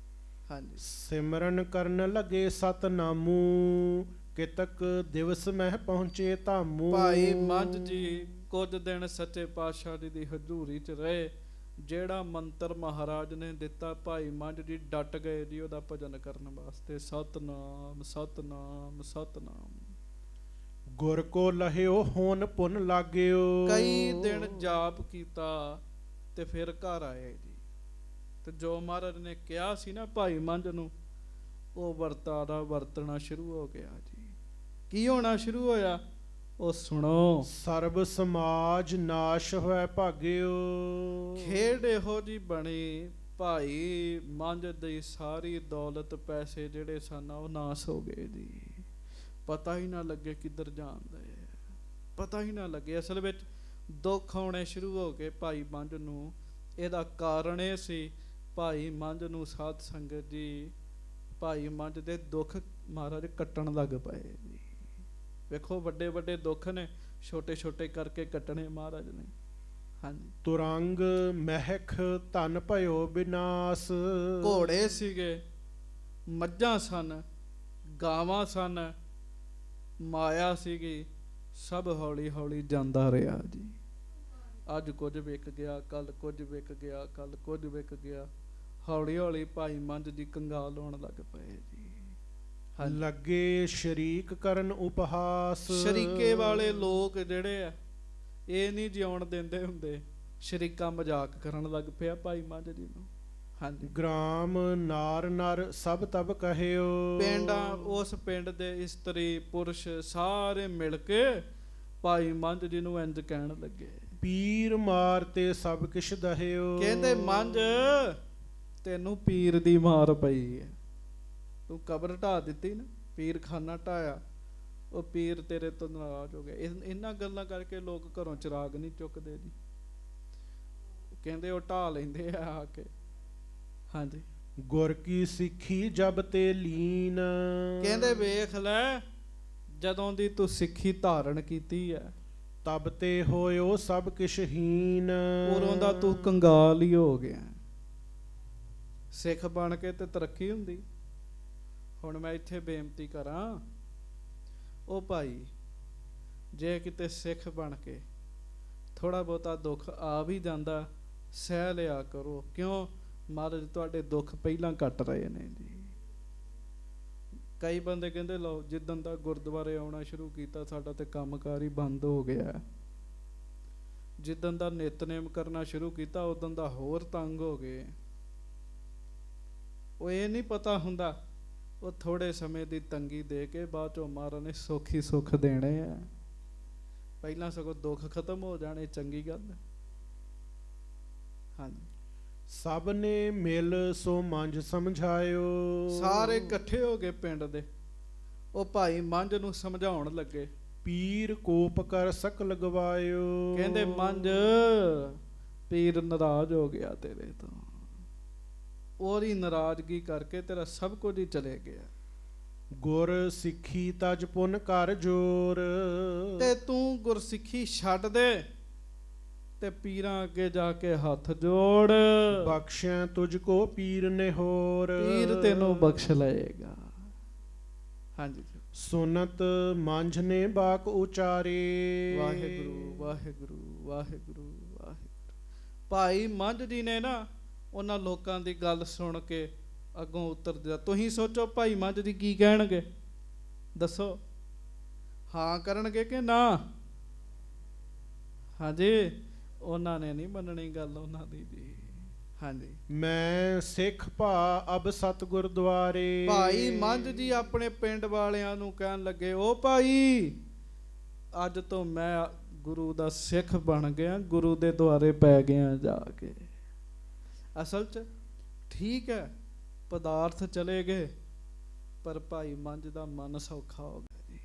ਹਾਂਜੀ, ਸਿਮਰਨ ਕਰਨ ਲੱਗੇ ਸਤਨਾਮੂ। ਕਿਤਕ ਦਿਵਸ ਮਹਿ ਪਹੁੰਚੇ ਧਾਮੂ। ਭਾਈ ਮੰਝ ਜੀ ਕੁਝ ਦਿਨ ਸੱਚੇ ਪਾਤਸ਼ਾਹ ਜੀ ਦੀ ਹਜ਼ੂਰੀ 'ਚ ਰਹੇ। ਜਿਹੜਾ ਮੰਤਰ ਮਹਾਰਾਜ ਨੇ ਦਿੱਤਾ, ਭਾਈ ਮੰਝ ਜੀ ਡਟ ਗਏ ਜੀ ਉਹਦਾ ਭਜਨ ਕਰਨ ਵਾਸਤੇ। ਸਤਨਾਮ ਸਤਨਾਮ ਸਤਨਾਮ। ਗੁਰ ਕੋ ਲਹਿਓ ਹੋਨ ਪੁਨ ਲਾਗਿਓ। ਕਈ ਦਿਨ ਜਾਪ ਕੀਤਾ ਤੇ ਫਿਰ ਘਰ ਆਏ ਜੀ। ਤੇ ਜੋ ਮਹਾਰਾਜ ਨੇ ਕਿਹਾ ਸੀ ਨਾ ਭਾਈ ਮੰਝ ਨੂੰ, ਉਹ ਵਰਤਣਾ ਸ਼ੁਰੂ ਹੋ ਗਿਆ ਜੀ। ਕੀ ਹੋਣਾ ਸ਼ੁਰੂ ਹੋਇਆ ਉਹ ਸੁਣੋ। ਸਰਬ ਸਮਾਜ ਨਾਸ਼ ਹੋਇ ਭਾਗਿਓ। ਖੇਡ ਇਹੋ ਜੀ ਬਣੀ, ਭਾਈ ਮੰਝ ਦੀ ਸਾਰੀ ਦੌਲਤ ਪੈਸੇ ਜਿਹੜੇ ਸਨ ਉਹ ਨਾਸ ਹੋ ਗਏ ਜੀ। ਪਤਾ ਹੀ ਨਾ ਲੱਗੇ ਕਿੱਧਰ ਜਾਂਦੇ, ਪਤਾ ਹੀ ਨਾ ਲੱਗੇ। ਅਸਲ ਵਿੱਚ ਦੁੱਖ ਆਉਣੇ ਸ਼ੁਰੂ ਹੋ ਗਏ ਭਾਈ ਮੰਝ ਨੂੰ। ਇਹਦਾ ਕਾਰਨ ਇਹ ਸੀ, ਭਾਈ ਮੰਝ ਨੂੰ ਸਾਧ ਸੰਗਤ ਜੀ, ਭਾਈ ਮੰਝ ਦੇ ਦੁੱਖ ਮਹਾਰਾਜ ਕੱਟਣ ਲੱਗ ਪਏ ਜੀ। ਵੇਖੋ ਵੱਡੇ ਵੱਡੇ ਦੁੱਖ ਨੇ, ਛੋਟੇ ਛੋਟੇ ਕਰਕੇ ਕੱਟਣੇ ਮਹਾਰਾਜ ਨੇ। ਹਾਂਜੀ, ਤੁਰੰਗ ਮਹਿਕ ਧਨ ਭਇਓ ਵਿਨਾਸ਼। ਘੋੜੇ ਸੀਗੇ, ਮੱਝਾਂ ਸਨ, ਗਾਵਾਂ ਸਨ, ਮਾਇਆ ਸੀਗੀ, ਸਭ ਹੌਲੀ ਹੌਲੀ ਜਾਂਦਾ ਰਿਹਾ ਜੀ। ਅੱਜ ਕੁਝ ਵਿਕ ਗਿਆ, ਕੱਲ ਕੁਝ ਵਿਕ ਗਿਆ, ਕੱਲ ਕੁਝ ਵਿਕ ਗਿਆ। ਹੌਲੀ ਹੌਲੀ ਭਾਈ ਮੰਝ ਜੀ ਕੰਗਾਲ ਹੋਣ ਲੱਗ ਪਏ ਜੀ। ਲੱਗੇ ਸ਼ਰੀਕ ਕਰਨ ਉਪਹਾਸ। ਸ਼ਰੀਕੇ ਵਾਲੇ ਲੋਕ ਜਿਹੜੇ ਆ, ਇਹ ਨਹੀਂ ਜਿਉਣ ਦਿੰਦੇ ਹੁੰਦੇ, ਸ਼ਰੀਕਾ ਮਜ਼ਾਕ ਕਰਨ ਲੱਗ ਪਿਆ ਭਾਈ ਮੰਝ ਜੀ ਨੂੰ। ਹਾਂਜੀ, ਗ੍ਰਾਮ ਨਾਰ ਨਰ ਸਭ ਤਬ ਕਹਿਓ। ਪਿੰਡਾਂ, ਉਸ ਪਿੰਡ ਦੇ ਇਸਤਰੀ ਪੁਰਸ਼ ਸਾਰੇ ਮਿਲ ਕੇ ਭਾਈ ਮੰਝ ਜੀ ਨੂੰ ਇੰਜ ਕਹਿਣ ਲੱਗੇ, ਪੀਰ ਮਾਰ ਤੇ ਸਭ ਕਿਛ ਦਹਿਓ। ਕਹਿੰਦੇ ਮੰਝ, ਤੈਨੂੰ ਪੀਰ ਦੀ ਮਾਰ ਪਈ ਹੈ, ਤੂੰ ਕਬਰ ਢਾ ਦਿੱਤੀ ਨਾ, ਪੀਰ ਖਾਨਾ ਢਾਇਆ, ਉਹ ਪੀਰ ਤੇਰੇ ਤੋਂ ਨਾਰਾਜ਼ ਹੋ ਗਿਆ। ਇਹਨਾਂ ਗੱਲਾਂ ਕਰਕੇ ਲੋਕ ਘਰੋਂ ਚਿਰਾਗ ਨਹੀਂ ਚੁੱਕਦੇ ਜੀ, ਕਹਿੰਦੇ ਉਹ ਢਾ ਲੈਂਦੇ ਆ ਕੇ। ਹਾਂਜੀ, ਗੁਰ ਕੀ ਸਿੱਖੀ ਜਬ ਤੇ ਲੀਨ। ਕਹਿੰਦੇ ਵੇਖ ਲੈ, ਜਦੋਂ ਦੀ ਤੂੰ ਸਿੱਖੀ ਧਾਰਨ ਕੀਤੀ ਹੈ, ਤਬ ਤੇ ਹੋਇਓ ਸਭ ਕਿਛ ਹੀਨ। ਉਦੋਂ ਦਾ ਤੂੰ ਕੰਗਾਲ ਹੀ ਹੋ ਗਿਆ। ਸਿੱਖ ਬਣ ਕੇ ਤੇ ਤਰੱਕੀ ਹੁੰਦੀ। ਹੁਣ ਮੈਂ ਇੱਥੇ ਬੇਨਤੀ ਕਰਾਂ, ਉਹ ਭਾਈ, ਜੇ ਕਿਤੇ ਸਿੱਖ ਬਣ ਕੇ ਥੋੜਾ ਬਹੁਤਾ ਦੁੱਖ ਆ ਵੀ ਜਾਂਦਾ, ਸਹਿ ਲਿਆ ਕਰੋ। ਕਿਉਂ? ਮਹਾਰਾਜ ਤੁਹਾਡੇ ਦੁੱਖ ਪਹਿਲਾਂ ਕੱਟ ਰਹੇ ਨੇ ਜੀ। ਕਈ ਬੰਦੇ ਕਹਿੰਦੇ ਲਓ, ਜਿੱਦਣ ਦਾ ਗੁਰਦੁਆਰੇ ਆਉਣਾ ਸ਼ੁਰੂ ਕੀਤਾ ਸਾਡਾ ਤੇ ਕੰਮਕਾਰ ਹੀ ਬੰਦ ਹੋ ਗਿਆ। ਜਿੱਦਣ ਦਾ ਨਿਤਨੇਮ ਕਰਨਾ ਸ਼ੁਰੂ ਕੀਤਾ ਉਦੋਂ ਦਾ ਹੋਰ ਤੰਗ ਹੋ ਗਏ। ਉਹ ਇਹ ਨਹੀਂ ਪਤਾ ਹੁੰਦਾ, ਉਹ ਥੋੜੇ ਸਮੇਂ ਦੀ ਤੰਗੀ ਦੇ ਕੇ ਬਾਅਦ ਚੋਂ ਮਹਾਰਾਜ ਨੇ ਸੁੱਖ ਹੀ ਸੁੱਖ ਦੇਣੇ ਆ। ਪਹਿਲਾਂ ਸਗੋਂ ਦੁੱਖ ਖਤਮ ਹੋ ਜਾਣੇ, ਚੰਗੀ ਗੱਲ। ਹਾਂਜੀ, ਸਭ ਨੇ ਮਿਲ ਸੋ ਮੰਝ ਸਮਝਾਇਓ। ਸਾਰੇ ਇਕੱਠੇ ਹੋ ਗਏ ਪਿੰਡ ਦੇ, ਉਹ ਭਾਈ ਮੰਝ ਨੂੰ ਸਮਝਾਉਣ ਲੱਗੇ। ਪੀਰ ਕੋਪ ਕਰ ਸਕ ਲਗਵਾਇਓ। ਕਹਿੰਦੇ ਮੰਝ, ਪੀਰ ਨਾਰਾਜ਼ ਹੋ ਗਿਆ ਤੇਰੇ ਤੋਂ, ਉਹਦੀ ਨਾਰਾਜ਼ਗੀ ਕਰਕੇ ਤੇਰਾ ਸਭ ਕੁਝ ਹੀ ਚਲੇ ਗਿਆ। ਗੁਰ ਸਿੱਖੀ ਤਜ ਪੁਨ ਕਰ ਜੋਰ। ਤੇ ਤੂੰ ਗੁਰਸਿੱਖੀ ਛੱਡ ਦੇ ਤੇ ਪੀਰਾਂ ਅੱਗੇ ਜਾ ਕੇ ਹੱਥ ਜੋੜ। ਬਖਸ਼ਿਆ ਤੁਝ ਕੋ ਪੀਰ ਨੇ ਹੋਰ। ਪੀਰ ਤੈਨੂੰ ਬਖਸ਼ ਲਏਗਾ। ਹਾਂਜੀ, ਸੁਨਤ ਮੰਝ ਨੇ ਬਾਕ ਉਚਾਰੇ। ਵਾਹਿਗੁਰੂ ਵਾਹਿਗੁਰੂ ਵਾਹਿਗੁਰੂ ਵਾਹਿਗੁਰੂ। ਭਾਈ ਮੰਝ ਜੀ ਨੇ ਨਾ ਉਹਨਾਂ ਲੋਕਾਂ ਦੀ ਗੱਲ ਸੁਣ ਕੇ ਅੱਗੋਂ ਉੱਤਰ ਦਿੱਤਾ। ਤੁਸੀਂ ਸੋਚੋ ਭਾਈ ਮੰਝ ਜੀ ਕੀ ਕਹਿਣਗੇ, ਦੱਸੋ? ਹਾਂ ਕਰਨਗੇ ਕਿ ਨਾ? ਹਾਂਜੀ, ਉਹਨਾਂ ਨੇ ਨਹੀਂ ਮੰਨਣੀ ਗੱਲ ਉਹਨਾਂ ਦੀ ਜੀ। ਹਾਂਜੀ, ਮੈਂ ਸਿੱਖ ਭਾ ਅਬ ਸਤ ਗੁਰਦੁਆਰੇ। ਭਾਈ ਮੰਝ ਜੀ ਆਪਣੇ ਪਿੰਡ ਵਾਲਿਆਂ ਨੂੰ ਕਹਿਣ ਲੱਗੇ, ਉਹ ਭਾਈ, ਅੱਜ ਤੋਂ ਮੈਂ ਗੁਰੂ ਦਾ ਸਿੱਖ ਬਣ ਗਿਆ, ਗੁਰੂ ਦੇ ਦੁਆਰੇ ਪੈ ਗਿਆ ਜਾ ਕੇ। ਅਸਲ 'ਚ ਠੀਕ ਹੈ, ਪਦਾਰਥ ਚਲੇ ਗਏ, ਪਰ ਭਾਈ ਮੰਝ ਦਾ ਮਨ ਸੌਖਾ ਹੋ ਗਿਆ ਜੀ।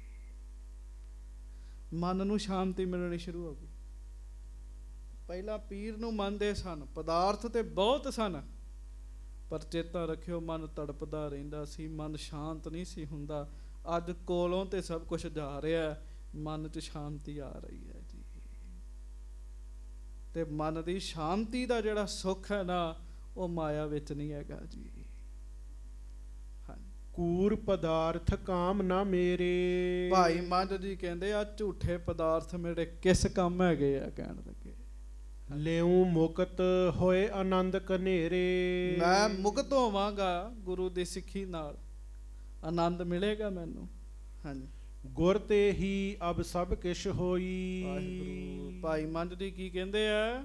ਮਨ ਨੂੰ ਸ਼ਾਂਤੀ ਮਿਲਣੀ ਸ਼ੁਰੂ ਹੋ ਗਈ। ਪਹਿਲਾਂ ਪੀਰ ਨੂੰ ਮੰਨਦੇ ਸਨ, ਪਦਾਰਥ ਤੇ ਬਹੁਤ ਸਨ, ਪਰ ਚੇਤਾ ਰੱਖਿਓ ਮਨ ਤੜਪਦਾ ਰਹਿੰਦਾ ਸੀ, ਮਨ ਸ਼ਾਂਤ ਨਹੀਂ ਸੀ ਹੁੰਦਾ। ਅੱਜ ਕੋਲੋਂ ਤੇ ਸਭ ਕੁਝ ਜਾ ਰਿਹਾ, ਮਨ 'ਚ ਸ਼ਾਂਤੀ ਆ ਰਹੀ ਹੈ ਜੀ। ਤੇ ਮਨ ਦੀ ਸ਼ਾਂਤੀ ਦਾ ਜਿਹੜਾ ਸੁੱਖ ਹੈ ਨਾ, ਉਹ ਮਾਇਆ ਵਿੱਚ ਨਹੀਂ ਹੈਗਾ ਜੀ। ਕੂਰ ਪਦਾਰਥ ਕਾਮ ਨਾ ਮੇਰੇ। ਭਾਈ ਮੰਝ ਜੀ ਕਹਿੰਦੇ ਆ ਝੂਠੇ ਪਦਾਰਥ ਮੇਰੇ ਕਿਸ ਕੰਮ ਹੈਗੇ ਆ, ਕਹਿਣ ਲੱਗੇ। ਲਿਉ ਮੁਕਤ ਹੋਏ ਆਨੰਦ ਕਨੇਰੇ। ਮੈਂ ਮੁਕਤ ਹੋਵਾਂਗਾ ਗੁਰੂ ਦੀ ਸਿੱਖੀ ਨਾਲ, ਆਨੰਦ ਮਿਲੇਗਾ ਮੈਨੂੰ। ਹਾਂਜੀ, ਗੁਰ ਤੇ ਹੀ ਅਬ ਸਭ ਕਿਛ ਹੋਈ। ਵਾਹਿਗੁਰੂ। ਭਾਈ ਮੰਝ ਜੀ ਕੀ ਕਹਿੰਦੇ ਆ?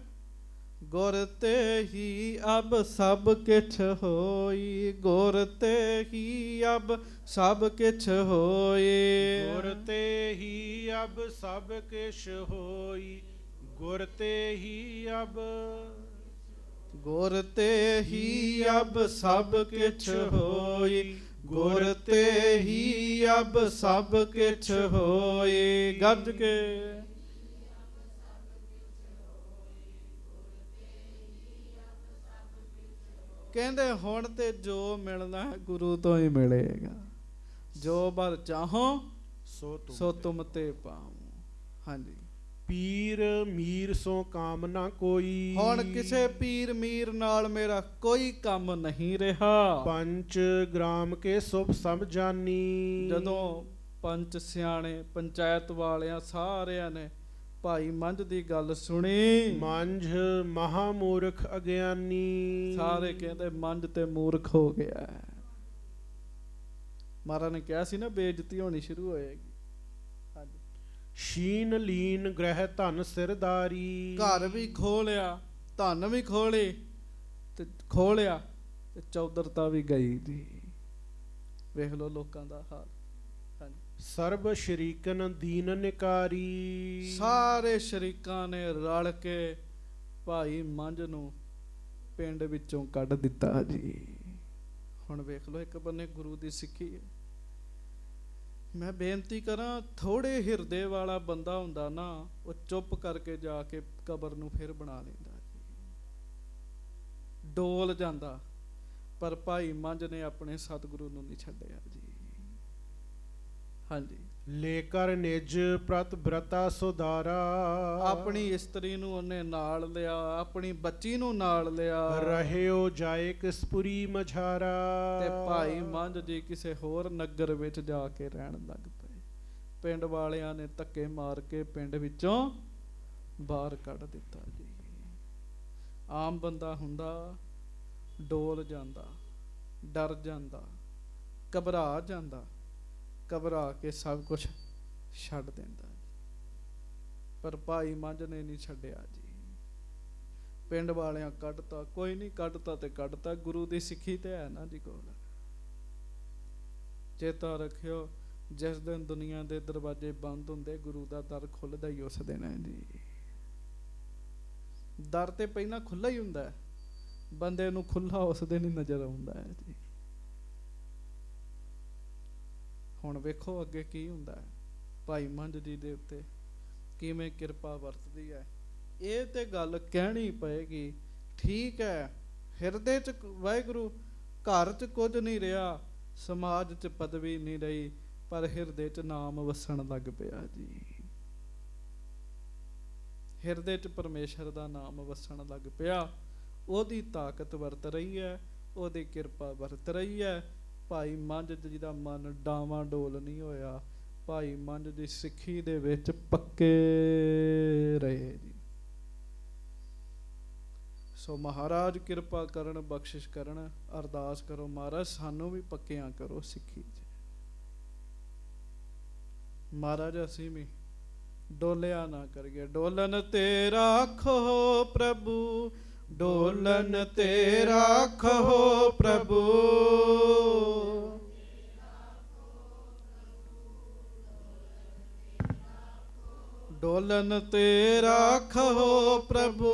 ਗੁਰ ਤੇ ਹੀ ਅਬ ਸਭ ਕਿਛ ਹੋਈ, ਗੁਰ ਤੇ ਹੀ ਅਬ ਸਭ ਕਿਛ ਹੋਈ। ਗੁਰ ਤੇ ਹੀ ਅਬ ਸਭ ਕਿਛ ਹੋਈ, ਗੁਰ ਤੇ ਹੀ ਅਬ। ਗੁਰ ਤੇ ਹੀ ਅਬ ਸਭ ਕਿਛ ਹੋਈ, ਗੁਰ ਤੇ ਹੀ ਅਬ ਸਭ ਕਿਛ ਹੋਈ। ਗੱਜ ਕੇ ਕਹਿੰਦੇ ਹੁਣ ਤੇ ਜੋ ਮਿਲਣਾ ਹੈ ਗੁਰੂ ਤੋਂ ਹੀ ਮਿਲੇਗਾ। ਜੋ ਬਰ ਚਾਹੋ ਸੋ ਤੁਮ ਤੇ ਪਾਉ। ਹਾਂਜੀ, ਪੀਰ ਮੀਰ ਸੋ ਕਾਮ ਨਾ ਕੋਈ। ਹੁਣ ਕਿਸੇ ਪੀਰ ਮੀਰ ਨਾਲ ਮੇਰਾ ਕੋਈ ਕੰਮ ਨਹੀਂ ਰਿਹਾ। ਪੰਚ ਗ੍ਰਾਮ ਕੇ ਸੁਭ ਸਭ ਜਾਨੀ। ਜਦੋਂ ਪੰਚ ਸਿਆਣੇ ਪੰਚਾਇਤ ਵਾਲਿਆਂ ਸਾਰਿਆਂ ਨੇ ਭਾਈ ਮੰਝ ਦੀ ਗੱਲ ਸੁਣੀ, ਮੰਝ ਮਹਾਮੂਰਖ ਅਗਿਆਨੀ। ਸਾਰੇ ਕਹਿੰਦੇ ਮੰਝ ਤੇ ਮੂਰਖ ਹੋ ਗਿਆ। ਮਹਾਰਾਜ ਨੇ ਕਿਹਾ ਸੀ ਨਾ ਬੇਇੱਜ਼ਤੀ ਹੋਣੀ ਸ਼ੁਰੂ ਹੋਏਗੀ। ਹਾਂਜੀ, ਸ਼ੀਨ ਲੀਨ ਗ੍ਰਹਿ ਧਨ ਸਿਰਦਾਰੀ। ਘਰ ਵੀ ਖੋਲਿਆ, ਧਨ ਵੀ ਖੋਲੇ ਤੇ ਖੋਲਿਆ ਤੇ ਚੌਧਰਤਾ ਵੀ ਗਈ ਜੀ। ਵੇਖ ਲੋ ਲੋਕਾਂ ਦਾ ਹਾਲ। ਸਰਬ ਸ਼ਰੀਕਨ ਦੀਨ ਨਿਕਾਰੀ। ਸਾਰੇ ਸ਼ਰੀਕਾਂ ਨੇ ਰਲ ਕੇ ਭਾਈ ਮੰਝ ਨੂੰ ਪਿੰਡ ਵਿੱਚੋਂ ਕੱਢ ਦਿੱਤਾ ਜੀ। ਹੁਣ ਵੇਖ ਲੋ, ਇੱਕ ਬੰਨੇ ਗੁਰੂ ਦੀ ਸਿੱਖੀ ਹੈ। ਮੈਂ ਬੇਨਤੀ ਕਰਾਂ, ਥੋੜੇ ਹਿਰਦੇ ਵਾਲਾ ਬੰਦਾ ਹੁੰਦਾ ਨਾ, ਉਹ ਚੁੱਪ ਕਰਕੇ ਜਾ ਕੇ ਕਬਰ ਨੂੰ ਫਿਰ ਬਣਾ ਲੈਂਦਾ ਜੀ, ਡੋਲ ਜਾਂਦਾ। ਪਰ ਭਾਈ ਮੰਝ ਨੇ ਆਪਣੇ ਸਤਿਗੁਰੂ ਨੂੰ ਨਹੀਂ ਛੱਡਿਆ ਜੀ। ਹਾਂਜੀ, ਲੇਕਰ ਨਿਜ ਪ੍ਰਤ ਬ੍ਰਤਾ ਸੁਧਾਰਾ। ਆਪਣੀ ਇਸਤਰੀ ਨੂੰ ਉਹਨੇ ਨਾਲ ਲਿਆ, ਆਪਣੀ ਬੱਚੀ ਨੂੰ ਨਾਲ ਲਿਆ। ਰਹਿਓ ਜਾਏ ਕਿਸਪੁਰੀ ਮਝਾਰਾ। ਤੇ ਭਾਈ ਮੰਝ ਜੀ ਕਿਸੇ ਹੋਰ ਨਗਰ ਵਿੱਚ ਜਾ ਕੇ ਰਹਿਣ ਲੱਗ ਪਏ। ਪਿੰਡ ਵਾਲਿਆਂ ਨੇ ਧੱਕੇ ਮਾਰ ਕੇ ਪਿੰਡ ਵਿੱਚੋਂ ਬਾਹਰ ਕੱਢ ਦਿੱਤਾ ਜੀ। ਆਮ ਬੰਦਾ ਹੁੰਦਾ, ਡੋਲ ਜਾਂਦਾ, ਡਰ ਜਾਂਦਾ, ਘਬਰਾ ਜਾਂਦਾ, ਘਬਰਾ ਕੇ ਸਭ ਕੁਝ ਛੱਡ ਦਿੰਦਾ। ਪਰ ਭਾਈ ਮੰਝ ਨੇ ਨਹੀਂ ਛੱਡਿਆ ਜੀ। ਪਿੰਡ ਵਾਲਿਆਂ ਕੱਢਤਾ, ਕੋਈ ਨਹੀਂ, ਕੱਢਤਾ ਤੇ ਕੱਢਤਾ। ਗੁਰੂ ਦੀ ਸਿੱਖੀ ਤੇ ਹੈ ਨਾ ਜੀ ਕੋਲ। ਚੇਤਾ ਰੱਖਿਓ, ਜਿਸ ਦਿਨ ਦੁਨੀਆ ਦੇ ਦਰਵਾਜ਼ੇ ਬੰਦ ਹੁੰਦੇ, ਗੁਰੂ ਦਾ ਦਰ ਖੁੱਲਦਾ ਹੀ ਉਸ ਦਿਨ ਹੈ ਜੀ। ਦਰ ਤੇ ਪਹਿਲਾਂ ਖੁੱਲ੍ਹਾ ਹੀ ਹੁੰਦਾ, ਬੰਦੇ ਨੂੰ ਖੁੱਲ੍ਹਾ ਉਸ ਦਿਨ ਹੀ ਨਜ਼ਰ ਆਉਂਦਾ ਹੈ ਜੀ। ਹੁਣ ਵੇਖੋ ਅੱਗੇ ਕੀ ਹੁੰਦਾ ਹੈ, ਭਾਈ ਮੰਝ ਜੀ ਦੇ ਉੱਤੇ ਕਿਵੇਂ ਕਿਰਪਾ ਵਰਤਦੀ ਹੈ। ਇਹ ਤੇ ਗੱਲ ਕਹਿਣੀ ਪਏਗੀ। ਠੀਕ ਹੈ, ਹਿਰਦੇ 'ਚ ਵਾਹਿਗੁਰੂ, ਘਰ 'ਚ ਕੁਝ ਨਹੀਂ ਰਿਹਾ, ਸਮਾਜ 'ਚ ਪਦਵੀ ਨਹੀਂ ਰਹੀ, ਪਰ ਹਿਰਦੇ 'ਚ ਨਾਮ ਵਸਣ ਲੱਗ ਪਿਆ ਜੀ। ਹਿਰਦੇ 'ਚ ਪਰਮੇਸ਼ਰ ਦਾ ਨਾਮ ਵਸਣ ਲੱਗ ਪਿਆ। ਉਹਦੀ ਤਾਕਤ ਵਰਤ ਰਹੀ ਹੈ, ਉਹਦੀ ਕਿਰਪਾ ਵਰਤ ਰਹੀ ਹੈ। ਭਾਈ ਮੰਝ ਜੀ ਦਾ ਮਨ ਡਾਵਾਂ ਡੋਲ ਨਹੀਂ ਹੋਇਆ। ਭਾਈ ਮੰਝ ਦੀ ਸਿੱਖੀ ਦੇ ਵਿੱਚ ਪੱਕੇ ਰਹੇ ਜੀ। ਸੋ ਮਹਾਰਾਜ ਕਿਰਪਾ ਕਰਨ, ਬਖਸ਼ਿਸ਼ ਕਰਨ। ਅਰਦਾਸ ਕਰੋ, ਮਹਾਰਾਜ ਸਾਨੂੰ ਵੀ ਪੱਕਿਆਂ ਕਰੋ ਸਿੱਖੀ 'ਚ। ਮਹਾਰਾਜ ਅਸੀਂ ਵੀ ਡੋਲਿਆ ਨਾ ਕਰੀਏ। ਡੋਲਨ ਤੇ ਰਾਖੋ ਪ੍ਰਭੂ, ਡੋਲਨ ਤੇ ਰਾਖੋ ਪ੍ਰਭੂ। ਡੋਲਨ ਤੇ ਰਾਖੋ ਪ੍ਰਭੂ,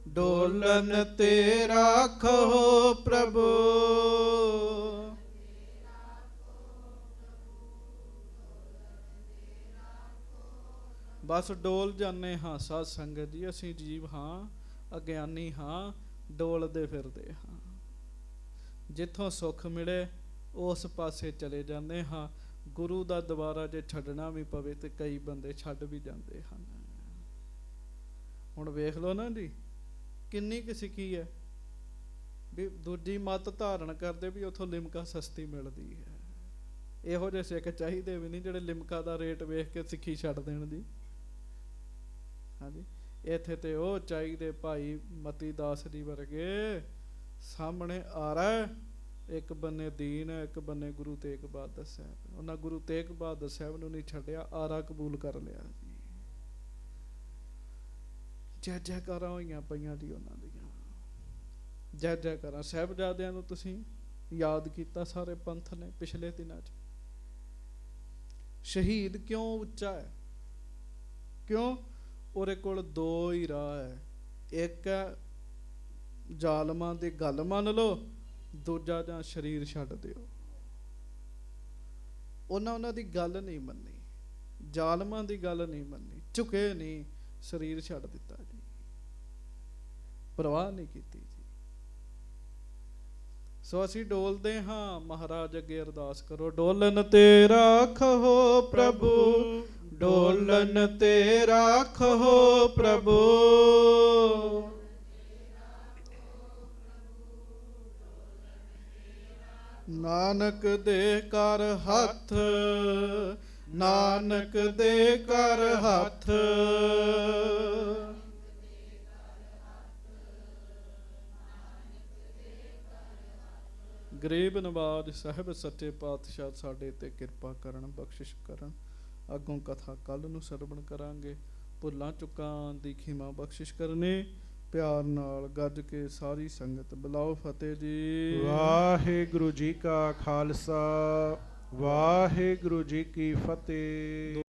ਡੋਲਨ ਤੇ ਰਾਖੋ ਪ੍ਰਭੂ। ਬਸ ਡੋਲ ਜਾਂਦੇ ਹਾਂ ਸਾਧ ਸੰਗਤ ਜੀ। ਅਸੀਂ ਜੀਵ ਹਾਂ, ਅਗਿਆਨੀ ਹਾਂ, ਡੋਲਦੇ ਫਿਰਦੇ ਹਾਂ। ਜਿੱਥੋਂ ਸੁੱਖ ਮਿਲੇ ਉਸ ਪਾਸੇ ਚਲੇ ਜਾਂਦੇ ਹਾਂ। ਗੁਰੂ ਦਾ ਦੁਬਾਰਾ ਜੇ ਛੱਡਣਾ ਵੀ ਪਵੇ ਤੇ ਕਈ ਬੰਦੇ ਛੱਡ ਵੀ ਜਾਂਦੇ ਹਨ। ਹੁਣ ਵੇਖ ਲਓ ਨਾ ਜੀ, ਕਿੰਨੀ ਕੁ ਸਿੱਖੀ ਹੈ ਵੀ ਦੂਜੀ ਮੱਤ ਧਾਰਨ ਕਰਦੇ ਵੀ ਉੱਥੋਂ ਲਿਮਕਾ ਸਸਤੀ ਮਿਲਦੀ ਹੈ। ਇਹੋ ਜਿਹੇ ਸਿੱਖ ਚਾਹੀਦੇ ਵੀ ਨਹੀਂ ਜਿਹੜੇ ਲਿਮਕਾ ਦਾ ਰੇਟ ਵੇਖ ਕੇ ਸਿੱਖੀ ਛੱਡ ਦੇਣ ਜੀ। ਹਾਂਜੀ, ਇੱਥੇ ਤੇ ਉਹ ਚਾਹੀਦੇ ਭਾਈ ਮਤੀ ਦਾਸ ਜੀ ਵਰਗੇ ਸਾਹਮਣੇ ਆ ਰਿਹਾ। ਇੱਕ ਬੰਨੇ ਦੀਨ ਹੈ, ਇੱਕ ਬੰਨੇ ਗੁਰੂ ਤੇਗ ਬਹਾਦਰ ਸਾਹਿਬ। ਉਹਨਾਂ ਗੁਰੂ ਤੇਗ ਬਹਾਦਰ ਸਾਹਿਬ ਨੂੰ ਨਹੀਂ ਛੱਡਿਆ, ਆਰਾ ਕਬੂਲ ਕਰ ਲਿਆ ਜੀ। ਜੈ ਜੈਕਾਰਾਂ ਹੋਈਆਂ ਪਈਆਂ ਜੀ ਉਹਨਾਂ ਦੀਆਂ। ਜੈ ਜੈਕਾਰਾਂ। ਸਾਹਿਬਜ਼ਾਦਿਆਂ ਨੂੰ ਤੁਸੀਂ ਯਾਦ ਕੀਤਾ ਸਾਰੇ ਪੰਥ ਨੇ ਪਿਛਲੇ ਦਿਨਾਂ 'ਚ। ਸ਼ਹੀਦ ਕਿਉਂ ਉੱਚਾ ਹੈ? ਕਿਉਂ? ਉਹਦੇ ਕੋਲ ਦੋ ਹੀ ਰਾਹ ਹੈ। ਇੱਕ ਹੈ ਜ਼ਾਲਮਾਂ ਦੀ ਗੱਲ ਮੰਨ ਲਓ, ਦੂਜਾ ਜਾਂ ਸਰੀਰ ਛੱਡ ਦਿਓ। ਉਹਨਾਂ ਦੀ ਗੱਲ ਨਹੀਂ ਮੰਨੀ, ਜ਼ਾਲਮਾਂ ਦੀ ਗੱਲ ਨਹੀਂ ਮੰਨੀ, ਝੁਕੇ ਨਹੀਂ, ਸਰੀਰ ਛੱਡ ਦਿੱਤਾ ਜੀ, ਪਰਵਾਹ ਨਹੀਂ ਕੀਤੀ ਜੀ। ਸੋ ਅਸੀਂ ਡੋਲਦੇ ਹਾਂ, ਮਹਾਰਾਜ ਅੱਗੇ ਅਰਦਾਸ ਕਰੋ। ਡੋਲਨ ਤੇ ਰਾਖੋ ਪ੍ਰਭੂ, ਡੋਲਨ ਤੇ ਰਾਖੋ ਪ੍ਰਭੂ, ਨਾਨਕ ਦੇ ਕਰ ਹੱਥ, ਨਾਨਕ ਦੇ ਕਰ ਹੱਥ। ਗਰੀਬ ਨਵਾਜ ਸਾਹਿਬ ਸੱਚੇ ਪਾਤਸ਼ਾਹ ਸਾਡੇ ਤੇ ਕਿਰਪਾ ਕਰਨ, ਬਖਸ਼ਿਸ਼ ਕਰਨ। ਅੱਗੋਂ ਕਥਾ ਕੱਲ ਨੂੰ ਸਰਵਣ ਕਰਾਂਗੇ। ਭੁੱਲਾਂ ਚੁੱਕਾਂ ਦੀ ਖਿਮਾ ਬਖਸ਼ਿਸ਼ ਕਰਨੀ। ਪਿਆਰ ਨਾਲ ਗੱਜ ਕੇ ਸਾਰੀ ਸੰਗਤ ਬੁਲਾਓ ਫਤਿਹ ਜੀ। ਵਾਹਿਗੁਰੂ ਜੀ ਕਾ ਖਾਲਸਾ, ਵਾਹਿਗੁਰੂ ਜੀ ਕੀ ਫਤਿਹ।